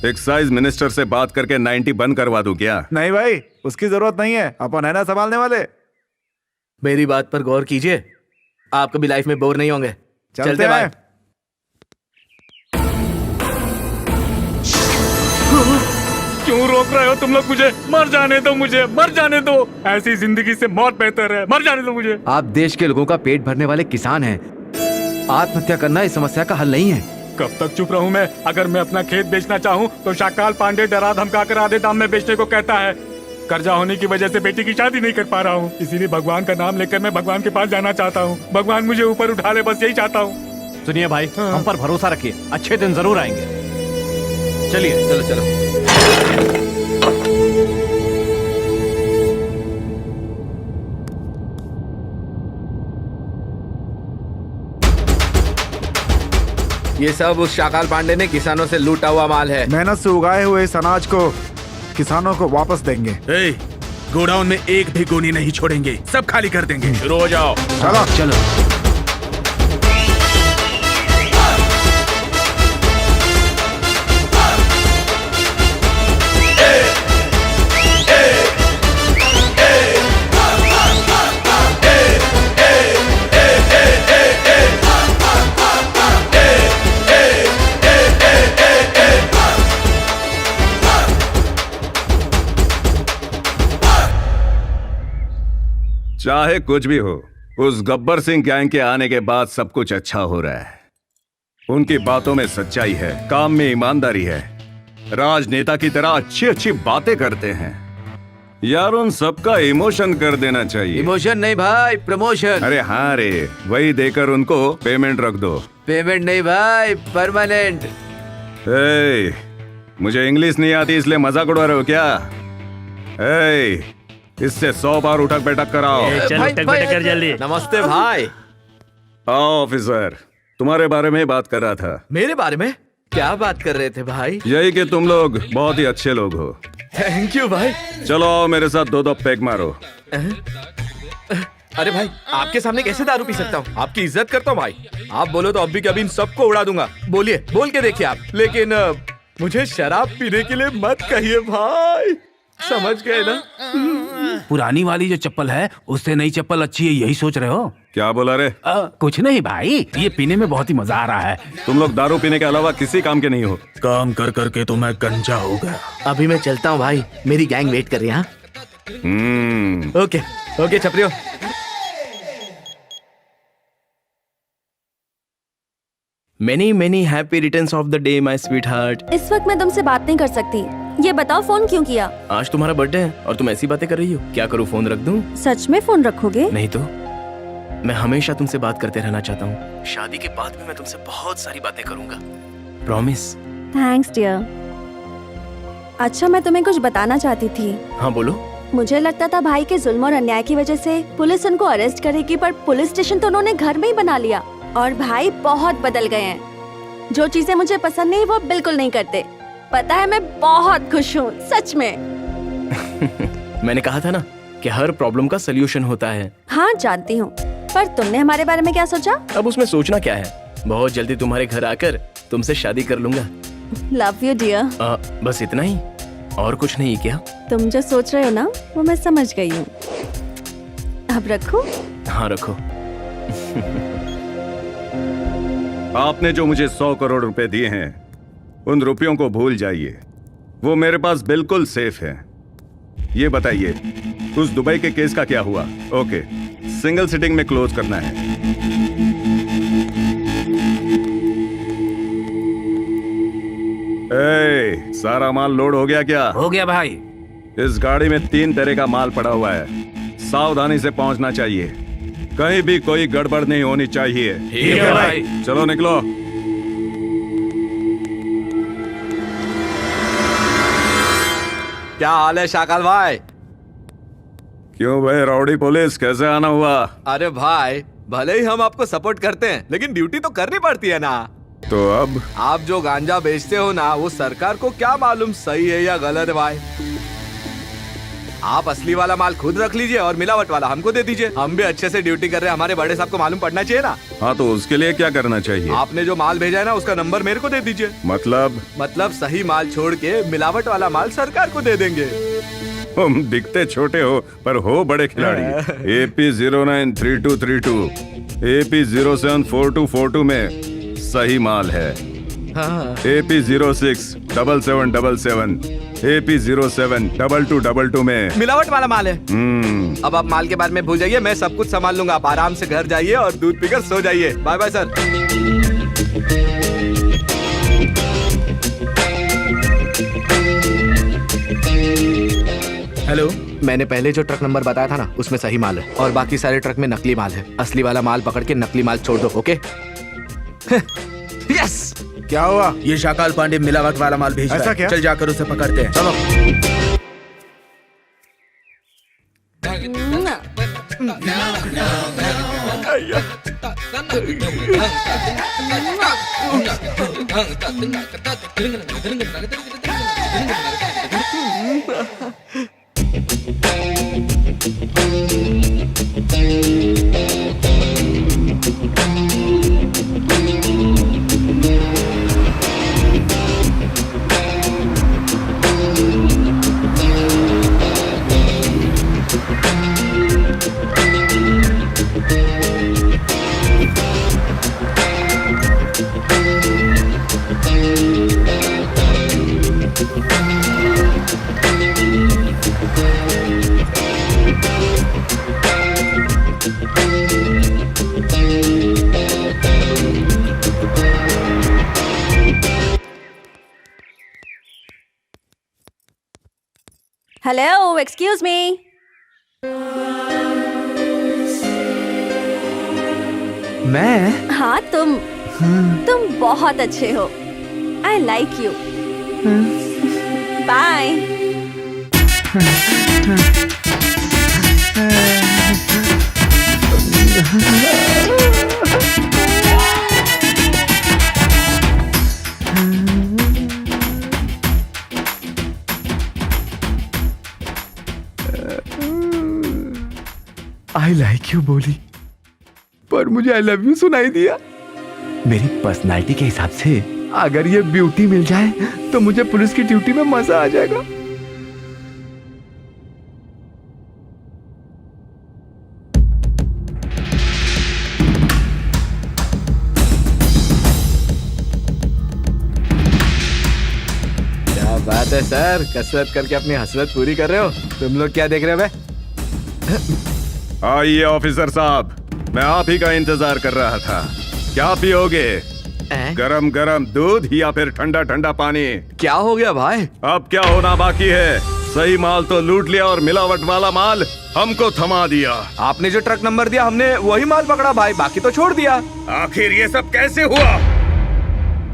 एक्साइज मिनिस्टर से बात करके 90 बंद करवा दूं क्या? नहीं भाई, उसकी जरूरत नहीं है, अपन है ना संभालने वाले। मेरी बात पर गौर कीजिए, आप कभी लाइफ में बोर नहीं होंगे। चलते भाई। क्यों रोक रहे हो तुम लोग मुझे? मर जाने दो मुझे, मर जाने दो। ऐसी जिंदगी से मौत बेहतर है, मर जाने दो मुझे। आप देश के लोगों का पेट भरने वाले किसान हैं। आत्महत्या करना इस समस्या का हल नहीं है। कब तक चुप रहूं मैं? अगर मैं अपना खेत बेचना चाहूं तो शाकाल पांडे डरा धमका कर आधे दाम में बेचने को कहता है। कर्जा होने की वजह से बेटी की शादी नहीं कर पा रहा हूं, इसीलिए भगवान का नाम लेकर मैं भगवान के पास जाना चाहता हूं। भगवान मुझे ऊपर उठा ले, बस यही चाहता हूं। सुनिए भाई, हम पर भरोसा रखिए, अच्छे दिन जरूर आएंगे। चलिए चलो चलो। ये सब उस शाकाल पांडे ने किसानों से लूटा हुआ माल है। मेहनत से उगाए हुए इस अनाज को किसानों को वापस देंगे। गोडाउन में एक भी गोनी नहीं छोड़ेंगे, सब खाली कर देंगे। शुरू हो जाओ। चलो चलो। चाहे कुछ भी हो, उस गब्बर सिंह गैंग के आने के बाद सब कुछ अच्छा हो रहा है। उनकी बातों में सच्चाई है, काम में ईमानदारी है, राजनेता की तरह अच्छी अच्छी बातें करते हैं। यार उन सबका इमोशन कर देना चाहिए। इमोशन नहीं भाई, प्रमोशन। अरे हाँ रे, वही देकर उनको पेमेंट रख दो। पेमेंट नहीं भाई, परमानेंट। मुझे इंग्लिश नहीं आती इसलिए मजाक उड़ा रहे हो क्या? इससे 100 बार उठक बैठक कराओ। चल उठक बैठक कर जल्दी। नमस्ते भाई। आओ ऑफिसर, तुम्हारे बारे में बात कर रहा था। मेरे बारे में क्या बात कर रहे थे भाई? यही कि तुम लोग बहुत ही अच्छे लोग हो। थैंक यू भाई। चलो आओ मेरे साथ 2-2 पैक मारो। अरे भाई, आपके सामने कैसे दारू पी सकता हूँ? आपकी इज्जत करता हूँ भाई। आप बोलो तो अभी कभी इन सबको उड़ा दूंगा। बोलिए, बोल के देखिए आप। लेकिन मुझे शराब पीने के लिए मत कहिए भाई, समझ गए ना? पुरानी वाली जो चप्पल है उससे नई चप्पल अच्छी है, यही सोच रहे हो? क्या बोला रे? कुछ नहीं भाई, ये पीने में बहुत ही मजा आ रहा है। तुम लोग दारू पीने के अलावा किसी काम के नहीं हो। काम कर करके तो मैं गंजा हो गया। अभी मैं चलता हूँ भाई, मेरी गैंग वेट कर रही है। ओके ओके छपरियो। Many many happy returns of the day, my sweetheart. इस वक्त मैं तुमसे बात नहीं कर सकती। ये बताओ फोन क्यों किया? आज तुम्हारा बर्थडे है और तुम ऐसी बातें कर रही हो। क्या करूँ, फोन रख दूँ? सच में फोन रखोगे? नहीं तो मैं हमेशा तुमसे बात करते रहना चाहता हूँ। शादी के बाद भी मैं तुमसे बहुत सारी बातें करूंगा, प्रॉमिस। Thanks dear. अच्छा, मैं तुम्हें कुछ बताना चाहती थी। हाँ बोलो। मुझे लगता था भाई के जुल्म और अन्याय की वजह से पुलिस उनको अरेस्ट करेगी, पर पुलिस स्टेशन तो उन्होंने घर में ही बना लिया। और भाई बहुत बदल गए हैं। जो चीजें मुझे पसंद नहीं वो बिल्कुल नहीं करते। पता है, मैं बहुत खुश हूँ सच में। मैंने कहा था ना कि हर प्रॉब्लम का सलूशन होता है। हाँ जानती हूँ, पर तुमने हमारे बारे में क्या सोचा? अब उसमें सोचना क्या है, बहुत जल्दी तुम्हारे घर आकर तुमसे शादी कर लूंगा। Love you dear. बस इतना ही। और कुछ नहीं क्या? तुम जो सोच रहे हो ना वो मैं समझ गई हूँ। अब रखो। हाँ रखो। आपने जो मुझे 100 करोड़ रुपए दिए हैं उन रुपयों को भूल जाइए, वो मेरे पास बिल्कुल सेफ है। ये बताइए उस दुबई के केस का क्या हुआ? ओके, सिंगल सिटिंग में क्लोज करना है। ए, सारा माल लोड हो गया क्या? हो गया भाई। इस गाड़ी में 3 तरह का माल पड़ा हुआ है, सावधानी से पहुंचना चाहिए, कहीं भी कोई गड़बड़ नहीं होनी चाहिए। ठीक है भाई। चलो निकलो। क्या हाल है शाकल भाई? क्यों भाई राउडी पुलिस, कैसे आना हुआ? अरे भाई भले ही हम आपको सपोर्ट करते हैं लेकिन ड्यूटी तो करनी पड़ती है ना। तो अब आप जो गांजा बेचते हो ना वो सरकार को क्या मालूम सही है या गलत है भाई। आप असली वाला माल खुद रख लीजिए और मिलावट वाला हमको दे दीजिए। हम भी अच्छे से ड्यूटी कर रहे हैं, हमारे बड़े साहब को मालूम पड़ना चाहिए ना। हाँ तो उसके लिए क्या करना चाहिए? आपने जो माल भेजा है ना उसका नंबर मेरे को दे दीजिए। मतलब सही माल छोड़ के मिलावट वाला माल सरकार को दे देंगे। तुम दिखते छोटे हो पर हो बड़े खिलाड़ी। AP093232 AP074242 में सही माल है। AP067777 AP072222 में मिलावट वाला माल है। अब आप माल के बारे में भूल जाइए, मैं सब कुछ संभाल लूंगा। आप आराम से घर जाइए और दूध पीकर सो जाइए। Bye bye sir. हेलो, मैंने पहले जो ट्रक नंबर बताया था ना उसमें सही माल है और बाकी सारे ट्रक में नकली माल है। असली वाला माल पकड़ के नकली माल छोड़ दो। ओके? यस। क्या हुआ? ये शाकाल पांडे मिलावट वाला माल भेज रहा ऐसा है। क्या? चल जाकर उसे पकड़ते हैं। चलो। Hello, excuse me. मैं? हाँ तुम बहुत अच्छे हो। I like you. Bye. I like you बोली पर मुझे आई लव यू सुनाई दिया। मेरी पर्सनालिटी के हिसाब से अगर ये ब्यूटी मिल जाए तो मुझे पुलिस की ड्यूटी में मजा आ जाएगा। क्या बात है सर, कसरत करके अपनी हसरत पूरी कर रहे हो। तुम लोग क्या देख रहे हो? आइए ऑफिसर साहब, मैं आप ही का इंतजार कर रहा था। क्या पियोगे? गरम गरम दूध या फिर ठंडा ठंडा पानी? क्या हो गया भाई? अब क्या होना बाकी है? सही माल तो लूट लिया और मिलावट वाला माल हमको थमा दिया। आपने जो ट्रक नंबर दिया हमने वही माल पकड़ा भाई, बाकी तो छोड़ दिया। आखिर ये सब कैसे हुआ?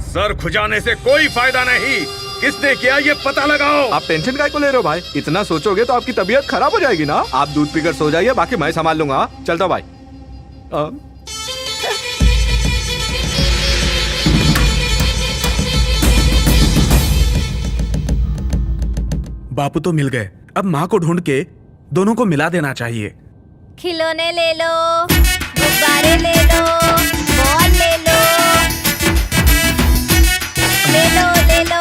सर खुजाने से कोई फायदा नहीं, किसने किया ये पता लगाओ। आप टेंशन काहे को ले रहे हो भाई? इतना सोचोगे तो आपकी तबीयत खराब हो जाएगी ना। आप दूध पीकर सो जाइए, बाकी मैं संभाल लूंगा। चलता हूं भाई। बापू तो मिल गए, अब माँ को ढूंढ के दोनों को मिला देना चाहिए। खिलौने ले लो, गुब्बारे ले लो, बॉल ले लो, ले लो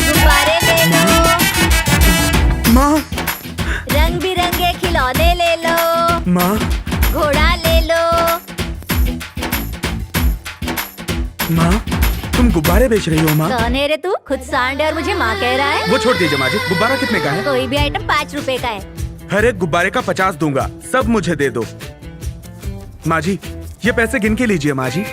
गुब्बारे ले लो। माँ घोड़ा ले लो। माँ तुम गुब्बारे बेच रही हो माँ? कौन है रे तू? खुद सांड है और मुझे माँ कह रहा है। वो छोड़ दीजिए माँ जी, गुब्बारा कितने का है? कोई भी आइटम 5 रुपए का है। हर एक गुब्बारे का 50 दूंगा, सब मुझे दे दो। माँ जी ये पैसे गिन के लीजिए माँ जी।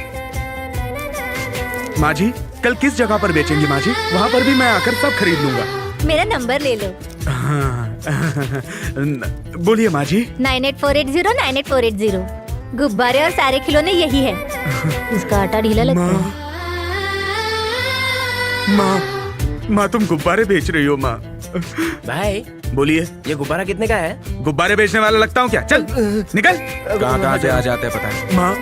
माँ जी कल किस जगह पर बेचेंगी माँ जी? वहाँ पर भी मैं आकर सब खरीद लूंगा। मेरा नंबर ले लो। हाँ बोलिए माँ जी। 9848098480। गुब्बारे और सारे खिलौने यही है। इसका आटा ढीला लगता है। माँ तुम गुब्बारे बेच रही हो माँ? भाई बोलिए। ये गुब्बारा कितने का है? गुब्बारे बेचने वाला लगता हूँ क्या? चल निकल। कहाँ से आ जाते हैं पता है। माँ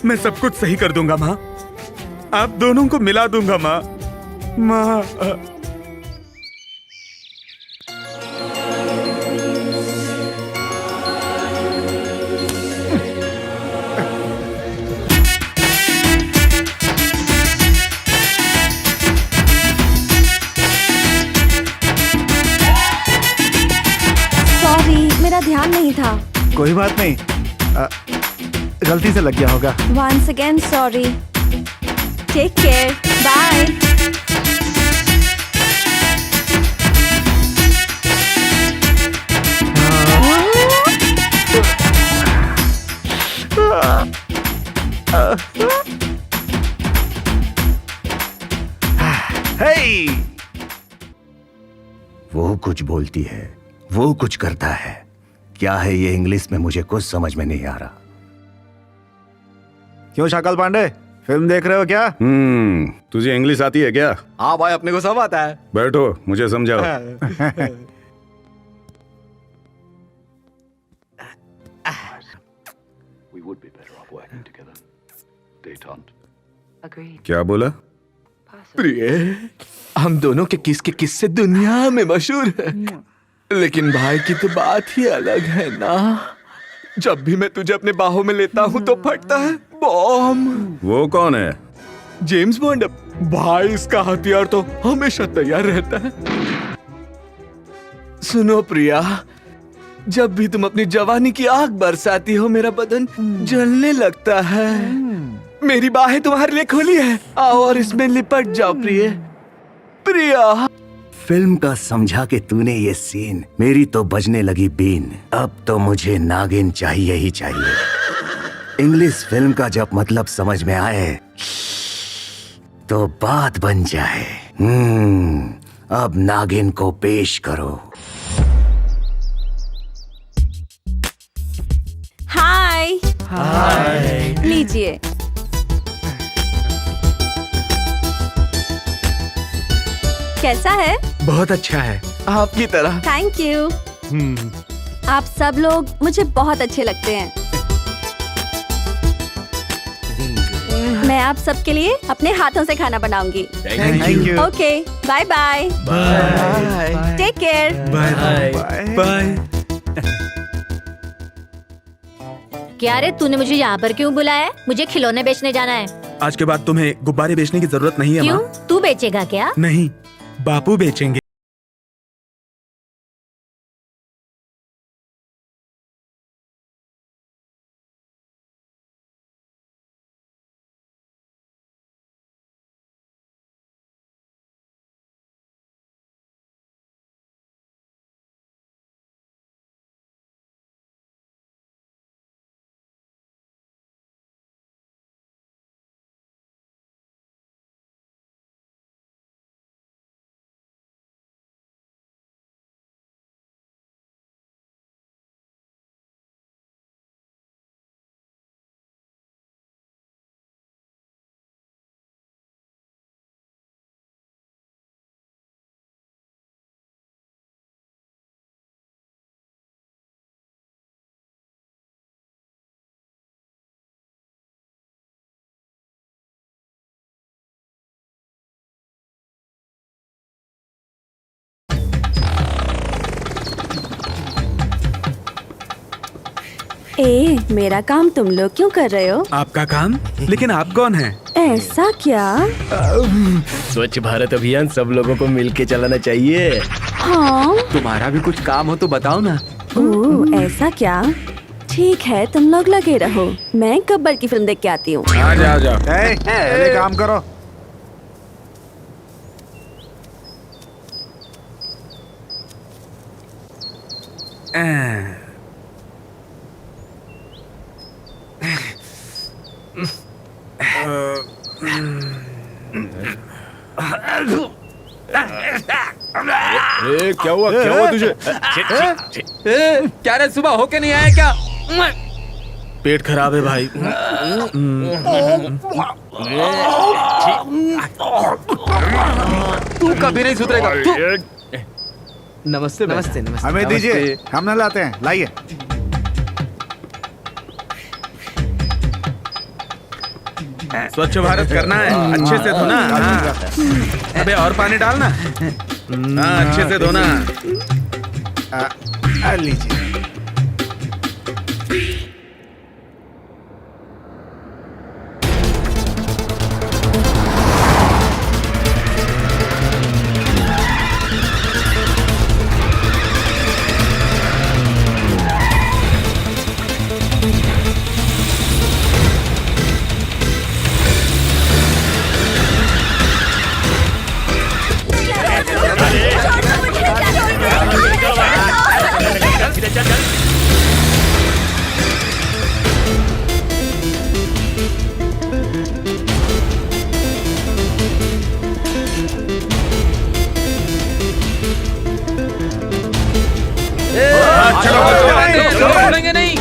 मैं सब कुछ सही कर दूंगा माँ, आप दोनों को मिला दूंगा माँ। माँ सॉरी, मेरा ध्यान नहीं था। कोई बात नहीं, गलती से लग गया होगा। Once again sorry. Take care. Bye. Hey! वो कुछ बोलती है, वो कुछ करता है। क्या है ये इंग्लिश में मुझे कुछ समझ में नहीं आ रहा। क्यों शकल पांडे, फिल्म देख रहे हो क्या? तुझे इंग्लिश आती है क्या? हाँ भाई, अपने को सब आता है। बैठो मुझे समझाओ। क्या बोला? प्रिय, हम दोनों के किस्से दुनिया में मशहूर है, लेकिन भाई की तो बात ही अलग है ना। जब भी मैं तुझे अपने बाहों में लेता हूँ तो फटता है बॉम्ब। वो कौन है? James bond. भाई इसका हथियार तो हमेशा तैयार रहता है। सुनो प्रिया, जब भी तुम अपनी जवानी की आग बरसाती हो मेरा बदन जलने लगता है। मेरी बाहें तुम्हारे लिए खुली है, आओ और इसमें लिपट जाओ प्रिय। प्रिया फिल्म का समझा के तूने ये सीन, मेरी तो बजने लगी बीन। अब तो मुझे नागिन चाहिए ही चाहिए। इंग्लिश फिल्म का जब मतलब समझ में आए तो बात बन जाए। अब नागिन को पेश करो। हाय। हाय। लीजिए। कैसा है? बहुत अच्छा है, आपकी तरह। Thank you. आप सब लोग मुझे बहुत अच्छे लगते हैं। मैं आप सबके लिए अपने हाथों से खाना बनाऊंगी। Thank you. Okay, bye bye. Bye. Take care. Bye bye. क्या रे, तूने मुझे यहाँ पर क्यों बुलाया है? मुझे खिलौने बेचने जाना है। आज के बाद तुम्हें गुब्बारे बेचने की जरूरत नहीं है क्यों? माँ। तू बेचेगा क्या? नहीं, बापू बेचेंगे। ए, मेरा काम तुम लोग क्यों कर रहे हो? आपका काम? लेकिन आप कौन हैं? ऐसा क्या? स्वच्छ भारत अभियान सब लोगों को मिलके चलाना चाहिए। हाँ। तुम्हारा भी कुछ काम हो तो बताओ ना। ओह, ऐसा क्या? ठीक है, तुम लोग लगे रहो, मैं गब्बर की फिल्म देख के आती हूँ। आ जाओ। पहले काम करो। क्या हुआ तुझे? क्या रे, सुबह होके नहीं आया क्या? पेट खराब है भाई। तू कभी नहीं सुधरेगा। नमस्ते नमस्ते नमस्ते। हमें दीजिए, हम न लाते हैं, लाइए। स्वच्छ भारत करना है, अच्छे से धोना। हाँ। अबे और पानी डालना। हाँ, अच्छे से धोना। लीजिए। छोड़ेंगे नहीं।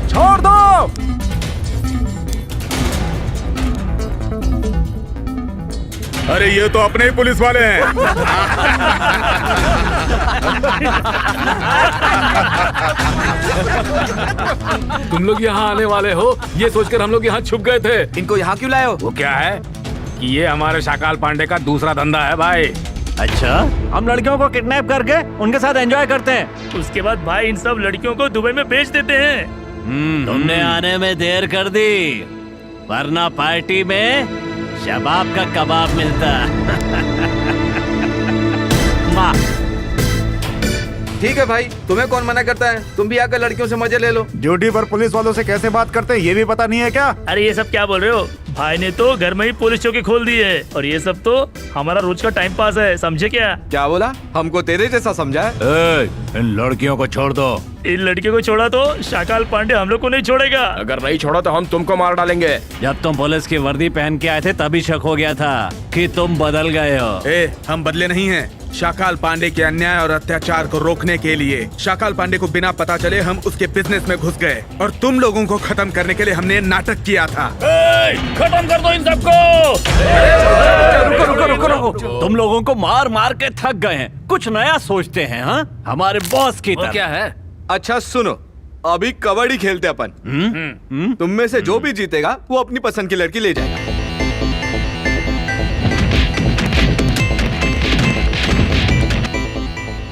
छोड़ दो। अरे ये तो अपने ही पुलिस वाले हैं। तुम लोग यहाँ आने वाले हो ये सोचकर हम लोग यहाँ छुप गए थे। इनको यहाँ क्यों लाए हो? वो क्या है कि ये हमारे शाकाल पांडे का दूसरा धंधा है भाई। अच्छा, हम लड़कियों को किडनैप करके उनके साथ एंजॉय करते हैं, उसके बाद भाई इन सब लड़कियों को दुबई में बेच देते हैं। तुमने आने में देर कर दी, वरना पार्टी में शबाब का कबाब मिलता। ठीक है भाई, तुम्हें कौन मना करता है? तुम भी आकर लड़कियों से मजे ले लो। ड्यूटी पर पुलिस वालों से कैसे बात करते हैं ये भी पता नहीं है क्या? अरे ये सब क्या बोल रहे हो? भाई ने तो घर में ही पुलिस चौकी खोल दी है और ये सब तो हमारा रोज का टाइम पास है, समझे क्या? क्या बोला? हमको तेरे जैसा समझा है? इन लड़कियों को छोड़ दो। इन लड़कियों को छोड़ा तो शाकाल पांडे हम लोग को नहीं छोड़ेगा। अगर नहीं छोड़ा तो हम तुमको मार डालेंगे। जब तुम पुलिस की वर्दी पहन के आए थे तभी शक हो गया था कि तुम बदल गए हो। हम बदले नहीं हैं। शाकाल पांडे के अन्याय और अत्याचार को रोकने के लिए शाकाल पांडे को बिना पता चले हम उसके बिजनेस में घुस गए और तुम लोगों को खत्म करने के लिए हमने नाटक किया था। खत्म कर दो इन सबको। रुको। तुम लोगों को मार मार के थक गए हैं, कुछ नया सोचते हैं। हाँ, हमारे बॉस की तरह। क्या है? अच्छा सुनो, अभी कबड्डी खेलते अपन। तुम में से जो भी जीतेगा वो अपनी पसंद की लड़की ले जाएगा।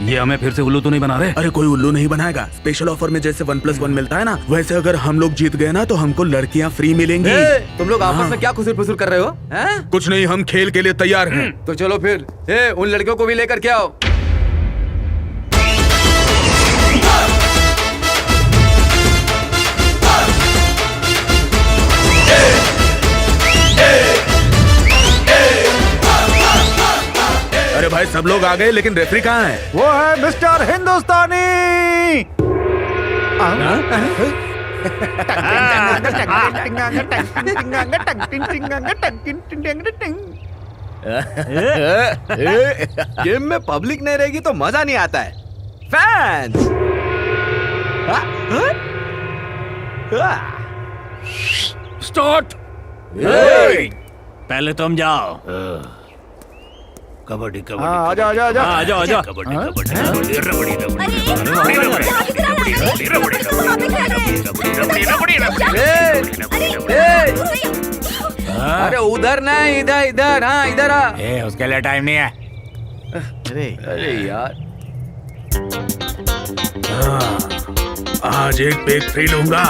ये हमें फिर से उल्लू तो नहीं बना रहे? अरे कोई उल्लू नहीं बनाएगा। स्पेशल ऑफर में जैसे 1+1 मिलता है ना, वैसे अगर हम लोग जीत गए ना तो हमको लड़कियां फ्री मिलेंगी। तुम लोग आपस में क्या खुसुर फुसुर कर रहे हो? कुछ नहीं, हम खेल के लिए तैयार हैं। तो चलो फिर उन लड़कियों को भी लेकर के आओ। अरे भाई सब लोग आ गए, लेकिन रेफरी कहाँ है? वो है मिस्टर हिंदुस्तानी। गेम में पब्लिक नहीं रहेगी तो मजा नहीं आता है। Fans start. पहले तुम जाओ। कबड्डी कबड्डी। आजा आजा आजा। आजा आजा। कबड्डी अरे उधर नहीं, इधर इधर। हाँ इधर आ। उसके लिए टाइम नहीं है। अरे यार, आज एक पेग फ्री लूंगा।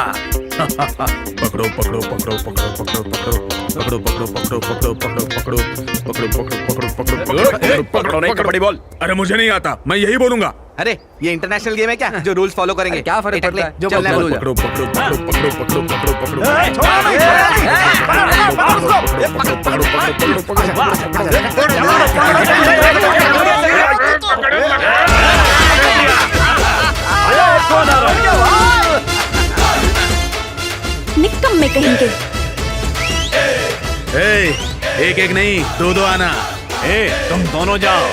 पकड़ो पकड़ो पकड़ो पकड़ो पकड़ो पकड़ो पकड़ो पकड़ो पकड़ो पकड़ो पकड़ो पकड़ो पकड़ो पकड़ो पकड़ो पकड़ो पकड़ो नहीं कबड्डी बॉल। अरे मुझे नहीं आता, मैं यही बोलूंगा। अरे ये इंटरनेशनल गेम है क्या जो रूल्स फॉलो करेंगे? क्या फर्क पड़ता है? जो बोलना है बोलो। पकड़ो पकड़ो पकड़ो पकड़ो पकड़ो पकड़ो पकड़ो निकम्मे कहेंगे। एक एक नहीं, दो दो आना। तुम दोनों जाओ।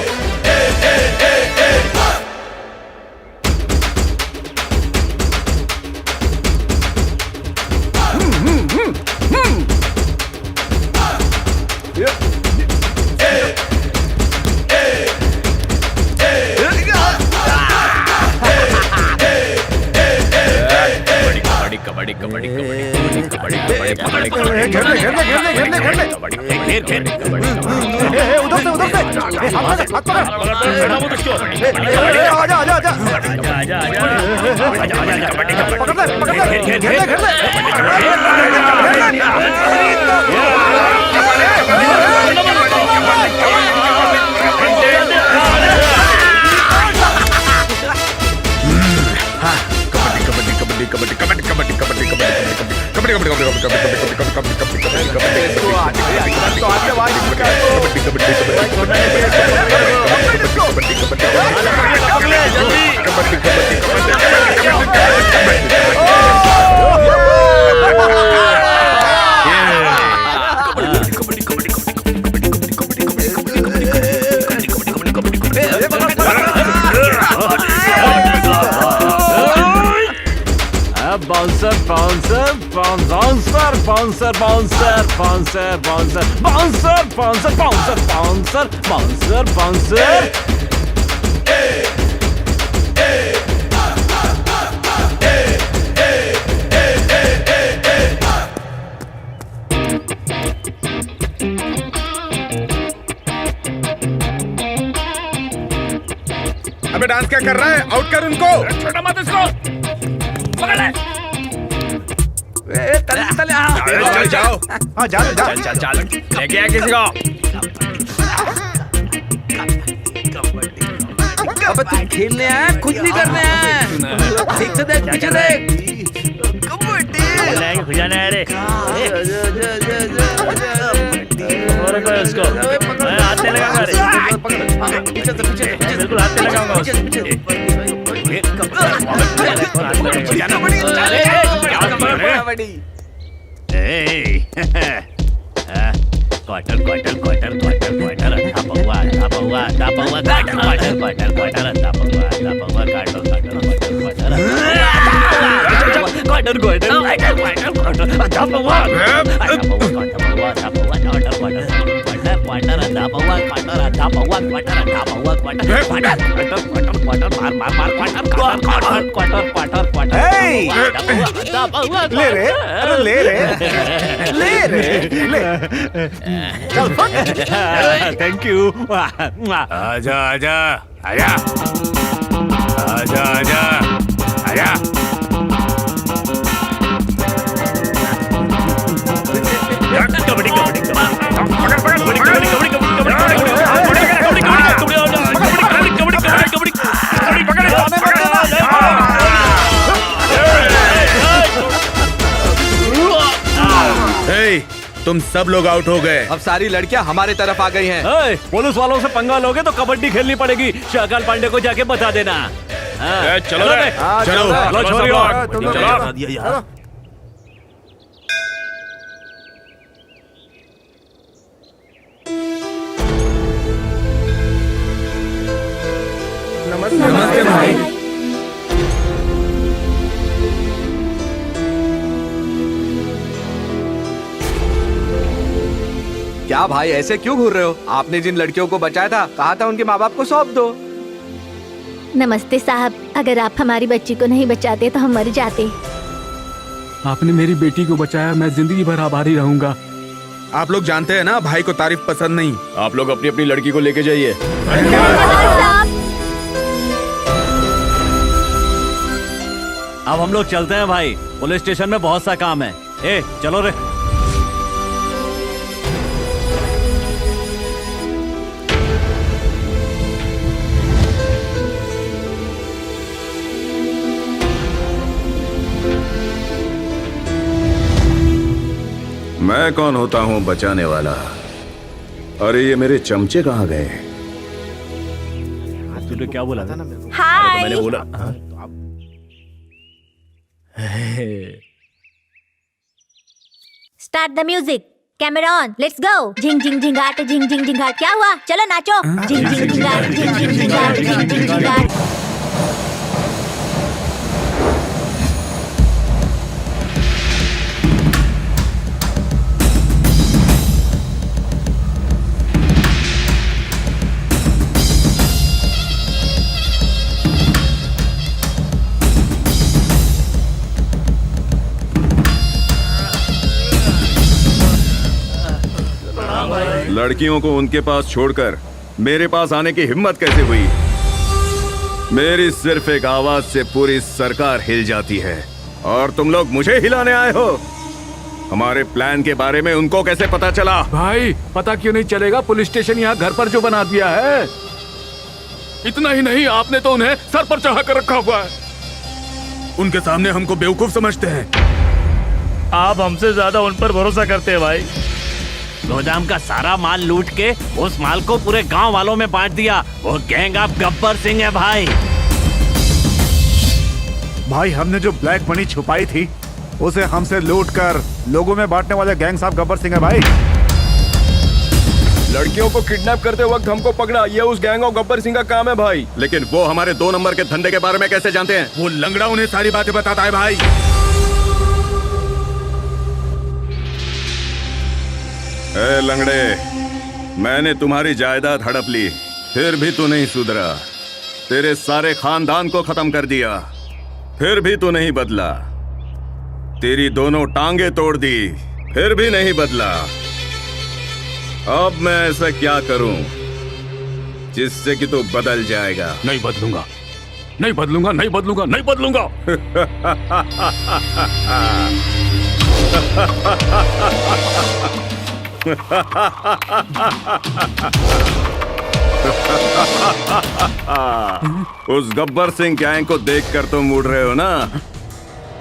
Kabaddi kabaddi kabaddi kabaddi kabaddi kabaddi kabaddi bouncer bouncer bouncer bouncer bouncer bouncer bouncer bouncer bouncer bouncer bouncer bouncer bouncer अबे डांस क्या कर रहा है? आउट कर उनको। छोटा मत इसको, पकड़ ले। तले चल जाओ। हाँ जा जा चल चल चल, लेके आ किसी को। अबे तुम खेलने आया, कुछ नहीं करने आया। ठीक से देख, पीछे देख। खुजाना है रे। और कोई उसको मैं हाथ नहीं लगाऊंगा रे। पीछे से पीछे बिल्कुल हाथ नहीं लगाऊंगा उसको। Quarter quarter quarter quarter quarter धापवा धापवा धापवा क्वार्टर क्वार्टर क्वार्टर क्वार्टर धापवा धापवा quarter quarter quarter quarter quarter quarter quarter धापवा धापवा क्वार्टर क्वार्टर क्वार्टर धापवा क्वार्टर धापवा क्वार्टर धापवा क्वार्टर क्वार्टर क्वार्टर क्वार्टर मार मार मार quarter quarter quarter quarter quarter ले रे, अरे ले रे, ले रे, ले। Thank you. आजा आजा आजा आजा आजा आजा। कबड्डी कबड्डी तुम सब लोग आउट हो गए। अब सारी लड़कियां हमारे तरफ आ गई हैं। पुलिस वालों से पंगा लोगे तो कबड्डी खेलनी पड़ेगी। शाकाल पांडे को जाके बता देना। चलो रे, चलो चलो। नमस्ते भाई। क्या भाई ऐसे क्यों घूर रहे हो? आपने जिन लड़कियों को बचाया था, कहा था उनके माँ बाप को सौंप दो। नमस्ते साहब, अगर आप हमारी बच्ची को नहीं बचाते तो हम मर जाते। आपने मेरी बेटी को बचाया, मैं जिंदगी भर आभारी रहूंगा। आप लोग जानते हैं ना, भाई को तारीफ पसंद नहीं। आप लोग अपनी अपनी लड़की को लेके जाइए। अब हम लोग चलते हैं भाई, पुलिस स्टेशन में बहुत सा काम है। ए चलो रे। मैं कौन होता हूँ बचाने वाला? अरे ये मेरे चमचे कहाँ गए? तूने क्या बोला था? हाय। मैंने बोला start the music, camera on, let's go. झिंग झिंग झिंगाट, झिंग झिंग झिंगाट। क्या हुआ? चलो नाचो। झिंग झिंग झिंगाट, झिंग झिंग झिंगाट, झिंग झिंग झिंगाट। लड़कियों को उनके पास छोड़कर मेरे पास आने की हिम्मत कैसे हुई? मेरी सिर्फ एक आवाज से पूरी सरकार हिल जाती है और तुम लोग मुझे हिलाने आए हो? हमारे प्लान के बारे में उनको कैसे पता चला? भाई पता क्यों नहीं चलेगा? पुलिस स्टेशन यहाँ घर पर जो बना दिया है। इतना ही नहीं, आपने तो उन्हें सर पर चढ़ा कर रखा हुआ है। उनके सामने हमको बेवकूफ समझते हैं। आप हमसे ज्यादा उन पर भरोसा करते हैं भाई। गोदाम का सारा माल लूट के उस माल को पूरे गांव वालों में बांट दिया। वो गैंग आप गब्बर सिंह है भाई। भाई हमने जो ब्लैक मनी छुपाई थी उसे हमसे लूट कर लोगों में बांटने वाले गैंग साहब गब्बर सिंह है भाई। लड़कियों को किडनैप करते वक्त हमको पकड़ा, ये उस गैंग ऑफ गब्बर सिंह का काम है भाई। लेकिन वो हमारे 2 नंबर के धंधे के बारे में कैसे जानते हैं? वो लंगड़ा उन्हें सारी बातें बताता है भाई। ए लंगड़े, मैंने तुम्हारी जायदाद हड़प ली, फिर भी तू नहीं सुधरा। तेरे सारे खानदान को खत्म कर दिया, फिर भी तू नहीं बदला। तेरी दोनों टांगे तोड़ दी, फिर भी नहीं बदला। अब मैं ऐसा क्या करूं जिससे कि तू बदल जाएगा? नहीं बदलूंगा, नहीं बदलूंगा, नहीं बदलूंगा, नहीं बदलूंगा। उस गब्बर सिंह गैंग को देखकर तुम उड़ रहे हो ना?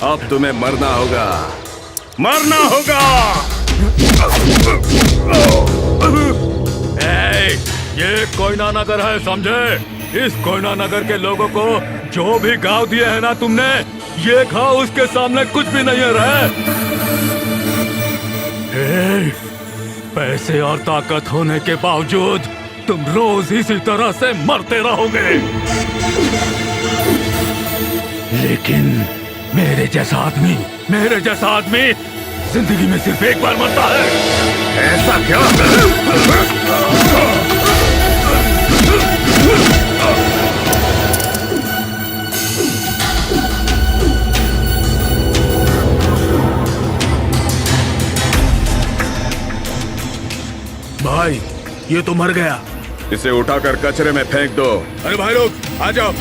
अब तुम्हें मरना होगा, मरना होगा। ये कोयना नगर है, समझे? इस कोयना नगर के लोगों को जो भी गाँव दिए है ना तुमने, ये गाँव उसके सामने कुछ भी नहीं है। पैसे और ताकत होने के बावजूद तुम रोज इसी तरह से मरते रहोगे। लेकिन मेरे जैसा आदमी जिंदगी में सिर्फ एक बार मरता है। ऐसा क्या? भाई ये तो मर गया। इसे उठाकर कचरे में फेंक दो। अरे भाई लोग आ जाओ।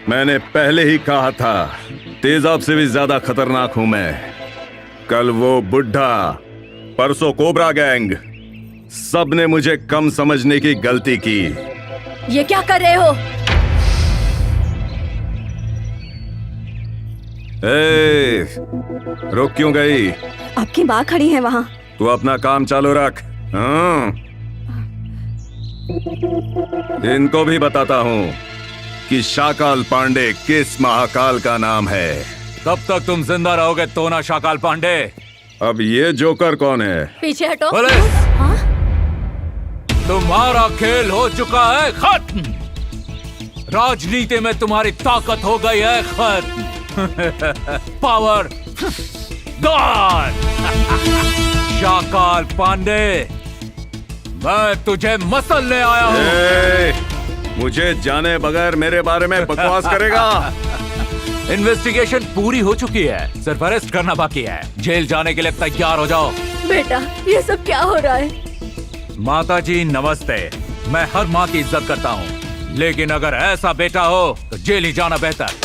मैंने पहले ही कहा था, तेजाब से भी ज्यादा खतरनाक हूं मैं। कल वो बुढ़ा, परसों कोबरा गैंग, सबने मुझे कम समझने की गलती की। ये क्या कर रहे हो? रुक क्यों गई? आपकी माँ खड़ी है वहाँ। तू अपना काम चालू रख। हाँ। इनको भी बताता हूँ कि शाकाल पांडे किस महाकाल का नाम है। तब तक तुम जिंदा रहोगे तो ना शाकाल पांडे। अब ये जोकर कौन है? पीछे हटो। पुलिस! तुम्हारा खेल हो चुका है खत्म। राजनीति में तुम्हारी ताकत हो गई है खत्म। Power gone. शाकाल पांडे, मैं तुझे मसलने आया हूँ। मुझे जाने बगैर मेरे बारे में बकवास करेगा? इन्वेस्टिगेशन पूरी हो चुकी है, सिर्फ अरेस्ट करना बाकी है। जेल जाने के लिए तैयार हो जाओ। बेटा ये सब क्या हो रहा है? माता जी नमस्ते। मैं हर माँ की इज्जत करता हूँ, लेकिन अगर ऐसा बेटा हो तो जेल ही जाना बेहतर।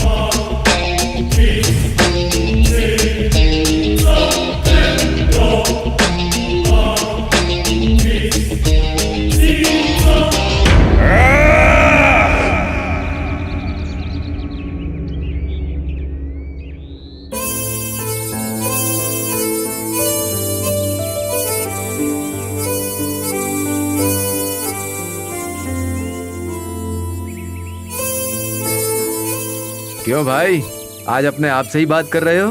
क्यों भाई, आज अपने आप से ही बात कर रहे हो?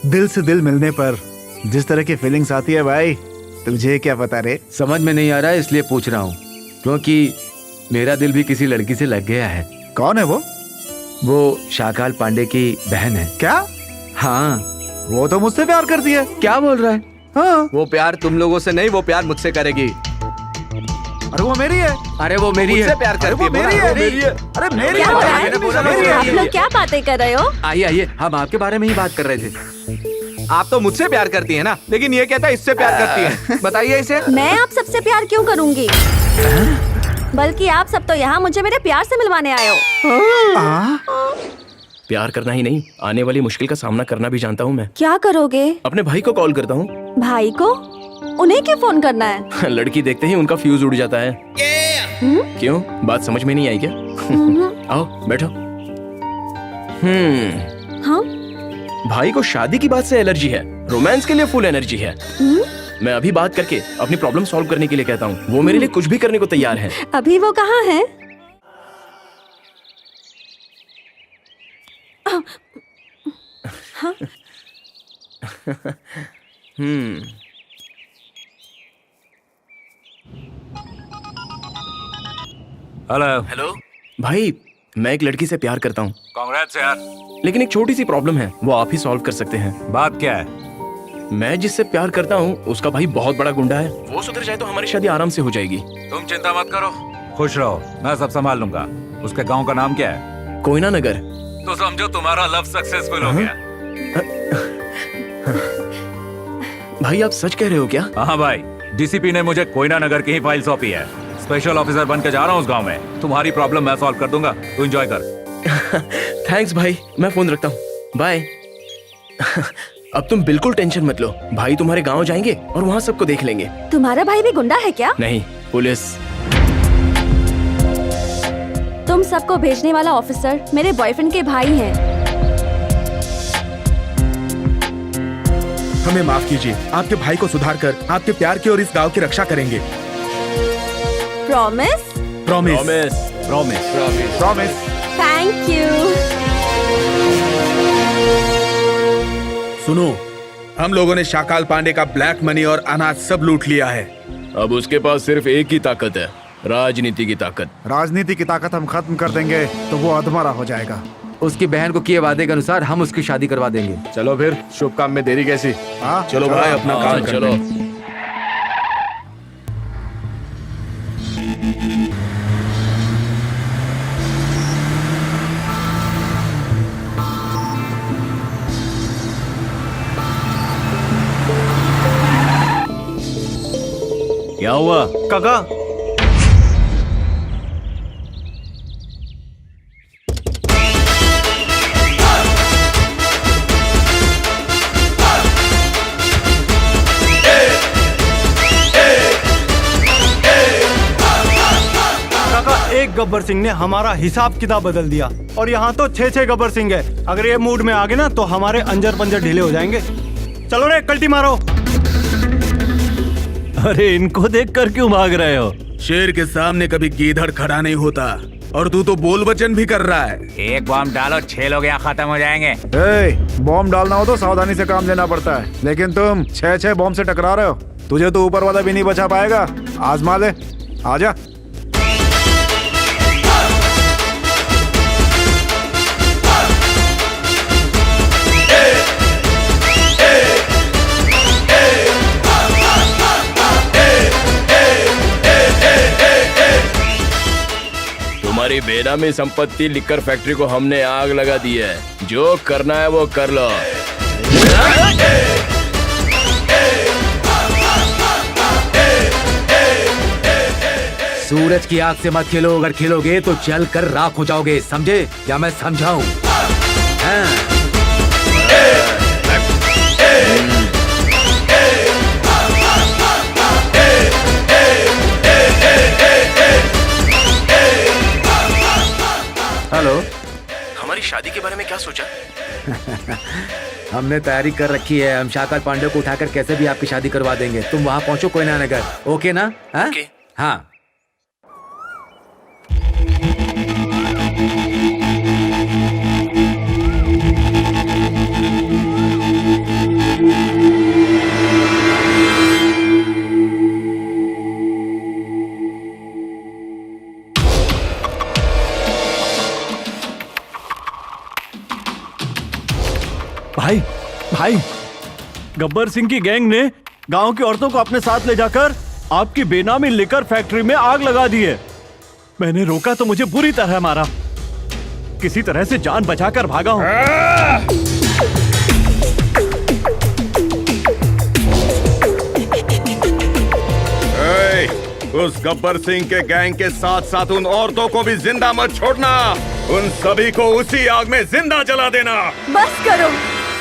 दिल से दिल मिलने पर जिस तरह की फीलिंग्स आती है भाई, तुझे क्या पता रे। समझ में नहीं आ रहा है इसलिए पूछ रहा हूँ, क्योंकि मेरा दिल भी किसी लड़की से लग गया है। कौन है वो? वो शाकाल पांडे की बहन है। क्या? हाँ। वो तो मुझसे प्यार करती है। क्या बोल रहा है? हाँ। वो प्यार तुम लोगों से नहीं, वो प्यार मुझसे करेगी। अरे वो मेरी है। अरे वो मेरी है। मुझसे प्यार करती है। मेरी है। अरे मेरी क्या हो रहा है? है। आप लोग क्या बातें कर रहे हो? आइए आइए, हम आपके बारे में ही बात कर रहे थे। आप तो मुझसे प्यार करती है ना, लेकिन ये कहता है इससे प्यार करती है। बताइए इसे। मैं आप सबसे प्यार क्यों करूंगी? बल्कि आप सब तो यहाँ मुझे मेरे प्यार से मिलवाने आए हो। प्यार करना ही नहीं, आने वाली मुश्किल का सामना करना भी जानता हूँ मैं। क्या करोगे? अपने भाई को कॉल करता हूँ। भाई को? उन्हें क्यों फोन करना है? लड़की देखते ही उनका फ्यूज उड़ जाता है। क्यों, बात समझ में नहीं आई क्या? आओ बैठो। हाँ? भाई को शादी की बात से एलर्जी है, रोमांस के लिए फुल एनर्जी है। मैं अभी बात करके अपनी प्रॉब्लम सॉल्व करने के लिए कहता हूँ, वो मेरे लिए कुछ भी करने को तैयार है। अभी वो कहाँ है? हाँ? हेलो भाई, मैं एक लड़की से प्यार करता हूँ। कांग्रेट्स यार। लेकिन एक छोटी सी प्रॉब्लम है, वो आप ही सॉल्व कर सकते हैं। बात क्या है? मैं जिससे प्यार करता हूँ उसका भाई बहुत बड़ा गुंडा है। वो सुधर जाए तो हमारी शादी आराम से हो जाएगी। तुम चिंता मत करो, खुश रहो, मैं सब संभाल लूंगा। उसके गांव का नाम क्या है? कोयना नगर। तो समझो तुम्हारा लव सक्सेसफुल हो गया। भाई आप सच कह रहे हो क्या? हाँ भाई, डीसीपी ने मुझे कोयना नगर की ही फाइल सौंपी है। स्पेशल ऑफिसर बन के जा रहा हूँ उस गांव में। तुम्हारी प्रॉब्लम मैं सॉल्व कर दूंगा, तू एंजॉय कर। थैंक्स भाई, मैं फोन रखता हूँ, बाय। अब तुम बिल्कुल टेंशन मत लो, भाई तुम्हारे गांव जाएंगे और वहाँ सबको देख लेंगे। तुम्हारा भाई भी गुंडा है क्या? नहीं, पुलिस। तुम सबको भेजने वाला ऑफिसर मेरे बॉयफ्रेंड के भाई हैं। हमें माफ कीजिए, आपके भाई को सुधार कर आपके प्यार की और इस गांव की रक्षा करेंगे। Promise? Promise. Promise. Promise. Promise. Thank you. सुनो, हम लोगों ने शाकाल पांडे का ब्लैक मनी और अनाज सब लूट लिया है। अब उसके पास सिर्फ एक ही ताकत है, राजनीति की ताकत। राजनीति की ताकत हम खत्म कर देंगे तो वो अधमरा हो जाएगा। उसकी बहन को किए वादे के अनुसार हम उसकी शादी करवा देंगे। चलो फिर, शुभ काम में देरी कैसी? हाँ चलो भाई, अपना काम चलो। क्या हुआ काका? एक गब्बर सिंह ने हमारा हिसाब किताब बदल दिया और यहाँ तो 6-6 गब्बर सिंह है। अगर ये मूड में आ गए ना तो हमारे अंजर पंजर ढीले हो जाएंगे। चलो रे, कल्टी मारो। अरे इनको देखकर क्यों भाग रहे हो? शेर के सामने कभी गीदड़ खड़ा नहीं होता, और तू तो बोल वचन भी कर रहा है। एक बॉम्ब डालो, 6 लोग यहाँ खत्म हो जाएंगे। बॉम्ब डालना हो तो सावधानी से काम लेना पड़ता है, लेकिन तुम 6-6 बॉम्ब से टकरा रहे हो। तुझे तो ऊपर वाला भी नहीं बचा पाएगा। आजमा ले, आजा। तुम्हारी बेनामी संपत्ति लिकर फैक्ट्री को हमने आग लगा दी है। जो करना है वो कर लो। सूरज की आग से मत खेलो, अगर खेलोगे तो जल कर राख हो जाओगे, समझे? क्या मैं समझाऊं? हेलो। हमारी शादी के बारे में क्या सोचा? हमने तैयारी कर रखी है, हम शाकाल पांडे को उठाकर कैसे भी आपकी शादी करवा देंगे। तुम वहाँ पहुँचो कोयना नगर, ओके ना? ओके। हाँ। भाई भाई, गब्बर सिंह की गैंग ने गांव की औरतों को अपने साथ ले जाकर आपकी बेनामी लिकर फैक्ट्री में आग लगा दी है। मैंने रोका तो मुझे बुरी तरह मारा, किसी तरह से जान बचाकर भागा हूं। उस गब्बर सिंह के गैंग के साथ साथ उन औरतों को भी जिंदा मत छोड़ना, उन सभी को उसी आग में जिंदा जला देना। बस करो,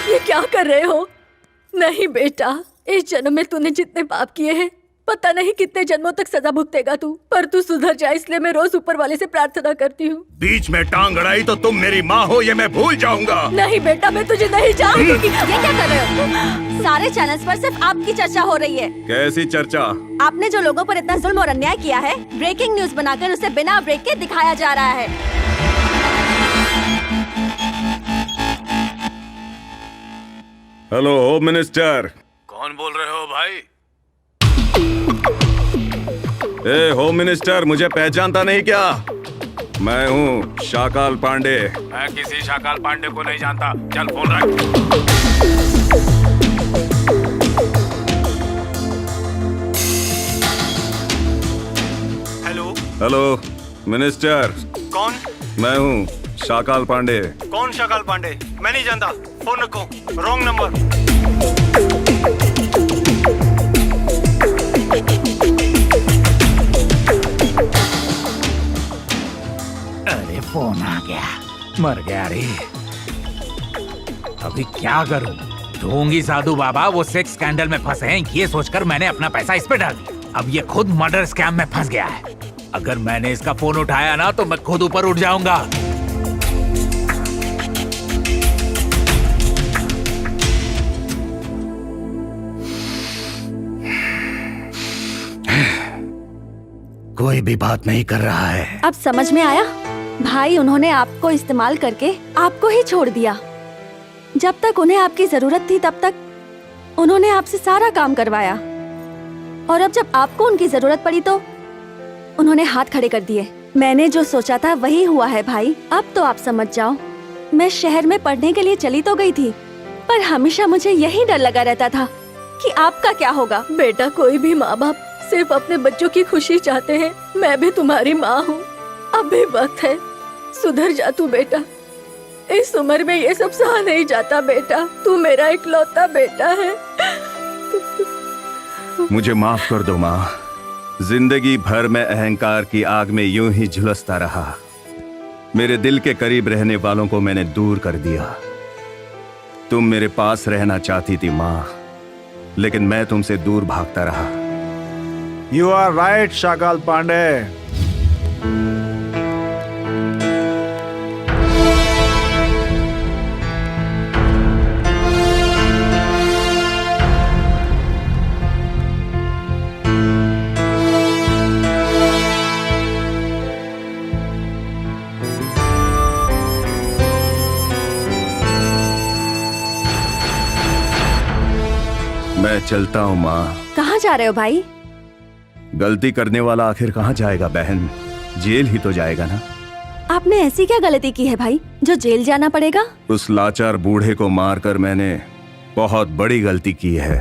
ये क्या कर रहे हो? नहीं बेटा, इस जन्म में तूने जितने पाप किए हैं पता नहीं कितने जन्मों तक सजा भुगतेगा तू, पर तू सुधर जा, इसलिए मैं रोज ऊपर वाले से प्रार्थना करती हूँ। बीच में टांग अड़ाई तो तुम मेरी माँ हो ये मैं भूल जाऊंगा। नहीं बेटा, मैं तुझे नहीं जानती। ये क्या कर रहे हो? सारे चैनल्स पर सिर्फ आपकी चर्चा हो रही है। कैसी चर्चा? आपने जो लोगों पर इतना जुल्म और अन्याय किया है, ब्रेकिंग न्यूज बनाकर उसे बिना ब्रेक के दिखाया जा रहा है। Hello home minister. कौन बोल रहे हो भाई? ए होम मिनिस्टर, मुझे पहचानता नहीं क्या? मैं हूँ शाकाल पांडे। मैं किसी शाकाल पांडे को नहीं जानता, चल फोन रख। Hello hello minister. कौन? मैं हूँ शाकाल पांडे। कौन शाकाल पांडे? मैं नहीं जानता, फोन रखो, रॉन्ग नंबर। अरे फोन आ गया, मर गया रे। अभी क्या करूं? ढोंगी साधु बाबा वो सेक्स स्कैंडल में फंसे हैं, ये सोचकर मैंने अपना पैसा इस पे डाल दिया। अब ये खुद मर्डर स्कैम में फंस गया है। अगर मैंने इसका फोन उठाया ना तो मैं खुद ऊपर उठ जाऊंगा। कोई भी बात नहीं कर रहा है। अब समझ में आया? भाई, उन्होंने आपको इस्तेमाल करके आपको ही छोड़ दिया। जब तक उन्हें आपकी जरूरत थी तब तक उन्होंने आपसे सारा काम करवाया, और अब जब आपको उनकी जरूरत पड़ी तो उन्होंने हाथ खड़े कर दिए। मैंने जो सोचा था वही हुआ है भाई। अब तो आप समझ जाओ, मैं शहर में पढ़ने के लिए चली तो गई थी, पर हमेशा मुझे यही डर लगा रहता था कि आपका क्या होगा। बेटा, कोई भी माँ बाप सिर्फ अपने बच्चों की खुशी चाहते हैं। मैं भी तुम्हारी माँ हूँ, अब भी वक्त है, सुधर जा तू बेटा। इस उम्र में ये सब सहा नहीं जाता बेटा, तू मेरा इकलौता बेटा है। मुझे माफ कर दो माँ, जिंदगी भर मैं अहंकार की आग में यूं ही झुलसता रहा। मेरे दिल के करीब रहने वालों को मैंने दूर कर दिया। तुम मेरे पास रहना चाहती थी माँ, लेकिन मैं तुमसे दूर भागता रहा। You are right Shakaal Pandey. मैं चलता हूँ माँ। कहाँ जा रहे हो भाई? गलती करने वाला आखिर कहाँ जाएगा बहन, जेल ही तो जाएगा ना। आपने ऐसी क्या गलती की है भाई जो जेल जाना पड़ेगा? उस लाचार बूढ़े को मारकर मैंने बहुत बड़ी गलती की है।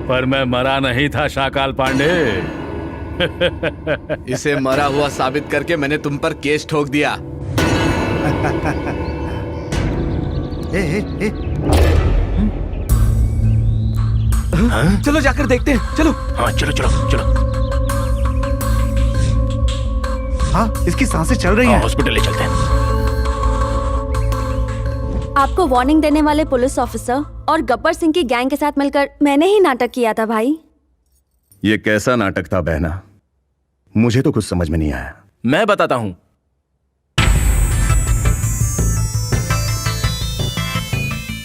पर मैं मरा नहीं था शाकाल पांडे। इसे मरा हुआ साबित करके मैंने तुम पर केस ठोक दिया। ए, ए, ए, चलो जाकर देखते हैं, चलो। हाँ चलो चलो चलो। हाँ, इसकी सांसें चल रही हैं। हॉस्पिटल ले चलते हैं। आपको वार्निंग देने वाले पुलिस ऑफिसर और गब्बर सिंह की गैंग के साथ मिलकर मैंने ही नाटक किया था भाई। ये कैसा नाटक था बहना? मुझे तो कुछ समझ में नहीं आया। मैं बताता हूं।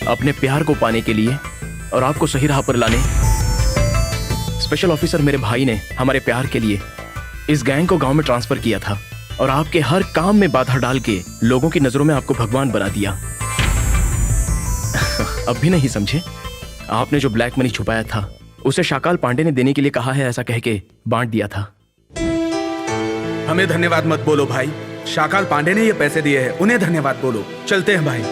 अपने प्यार को पाने के लिए और आपको सही राह पर लाने स्पेशल ऑफिसर मेरे भाई ने हमारे प्यार के लिए इस गैंग को गांव में ट्रांसफर किया था और आपके हर काम में बाधा डाल के लोगों की नजरों में आपको भगवान बना दिया। अब भी नहीं समझे? आपने जो ब्लैक मनी छुपाया था उसे शाकाल पांडे ने देने के लिए कहा है, ऐसा कह के बांट दिया था। हमें धन्यवाद मत बोलो भाई, शाकाल पांडे ने ये पैसे दिए हैं, उन्हें धन्यवाद बोलो। चलते हैं भाई।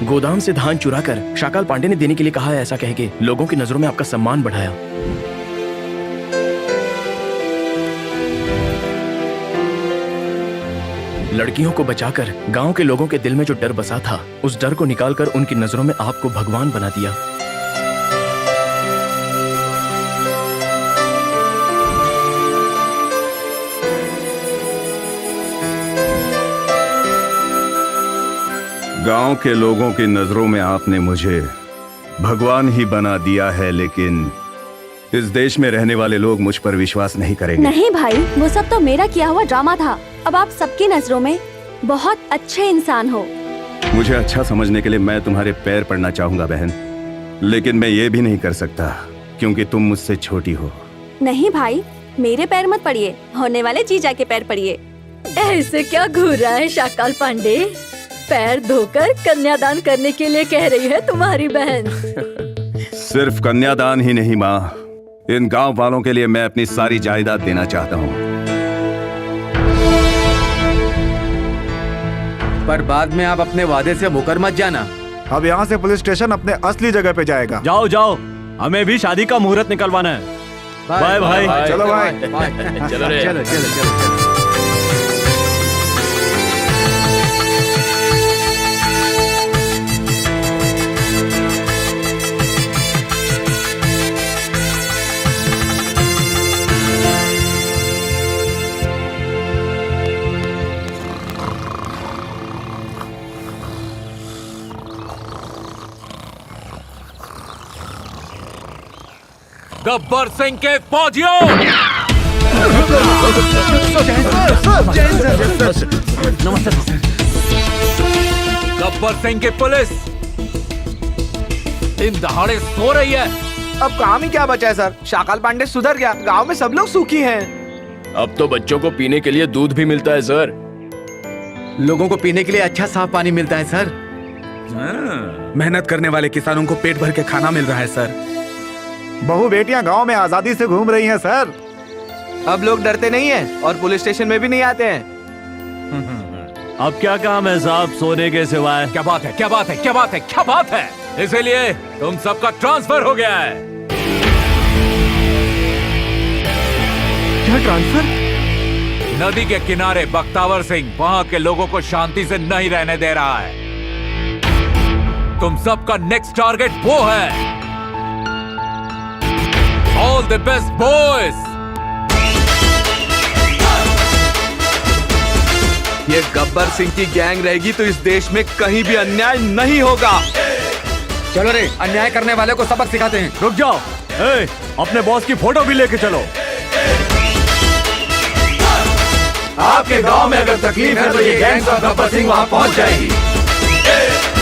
गोदाम से धान चुरा कर शाकाल पांडे ने देने के लिए कहा है, ऐसा कह के लोगों की नजरों में आपका सम्मान बढ़ाया। लड़कियों को बचाकर गांव के लोगों के दिल में जो डर बसा था, उस डर को निकालकर उनकी नजरों में आपको भगवान बना दिया। गांव के लोगों की नजरों में आपने मुझे भगवान ही बना दिया है, लेकिन इस देश में रहने वाले लोग मुझ पर विश्वास नहीं करेंगे। नहीं भाई, वो सब तो मेरा किया हुआ ड्रामा था। अब आप सबकी नजरों में बहुत अच्छे इंसान हो। मुझे अच्छा समझने के लिए मैं तुम्हारे पैर पड़ना चाहूंगा बहन, लेकिन मैं ये भी नहीं कर सकता क्योंकि तुम मुझसे छोटी हो। नहीं भाई, मेरे पैर मत पड़िए, होने वाले जीजा के पैर पड़िए। ऐसे क्या घूर रहा है शाकाल पांडे? पैर धोकर कन्यादान करने के लिए कह रही है तुम्हारी बहन। सिर्फ कन्यादान ही नहीं माँ, इन गांव वालों के लिए मैं अपनी सारी जायदाद देना चाहता हूँ। पर बाद में आप अपने वादे से मुकर मत जाना। अब यहाँ से पुलिस स्टेशन अपने असली जगह पे जाएगा। जाओ जाओ, हमें भी शादी का मुहूर्त निकलवाना है। Bye bye. चलो भाई। चलो रे। चलो चलो चलो। गब्बर सिंह के फौजियों, नमस्ते। गब्बर सिंह की पुलिस दिन दहाड़े सो रही है। अब काम ही क्या बचा है सर? शाकाल पांडे सुधर गया, गांव में सब लोग सुखी हैं। अब तो बच्चों को पीने के लिए दूध भी मिलता है सर। लोगों को पीने के लिए अच्छा साफ पानी मिलता है सर। मेहनत करने वाले किसानों को पेट भर के खाना मिल रहा है सर। बहू बेटियां गांव में आजादी से घूम रही हैं सर। अब लोग डरते नहीं हैं और पुलिस स्टेशन में भी नहीं आते हैं। अब क्या काम है साहब सोने के सिवाय? क्या बात है, क्या बात है, क्या बात है, क्या बात है? इसीलिए तुम सबका ट्रांसफर हो गया है। क्या ट्रांसफर? नदी के किनारे बख्तावर सिंह वहां के लोगों को शांति से नहीं रहने दे रहा है। तुम सबका नेक्स्ट टारगेट वो है। All the best boys! ये गब्बर सिंह की गैंग रहेगी तो इस देश में कहीं भी अन्याय नहीं होगा। चलो रे, अन्याय करने वाले को सबक सिखाते हैं। रुक जाओ, अपने बॉस की फोटो भी लेके चलो। आपके गांव में अगर तकलीफ है तो ये गैंग और गब्बर सिंह वहां पहुंच जाएगी।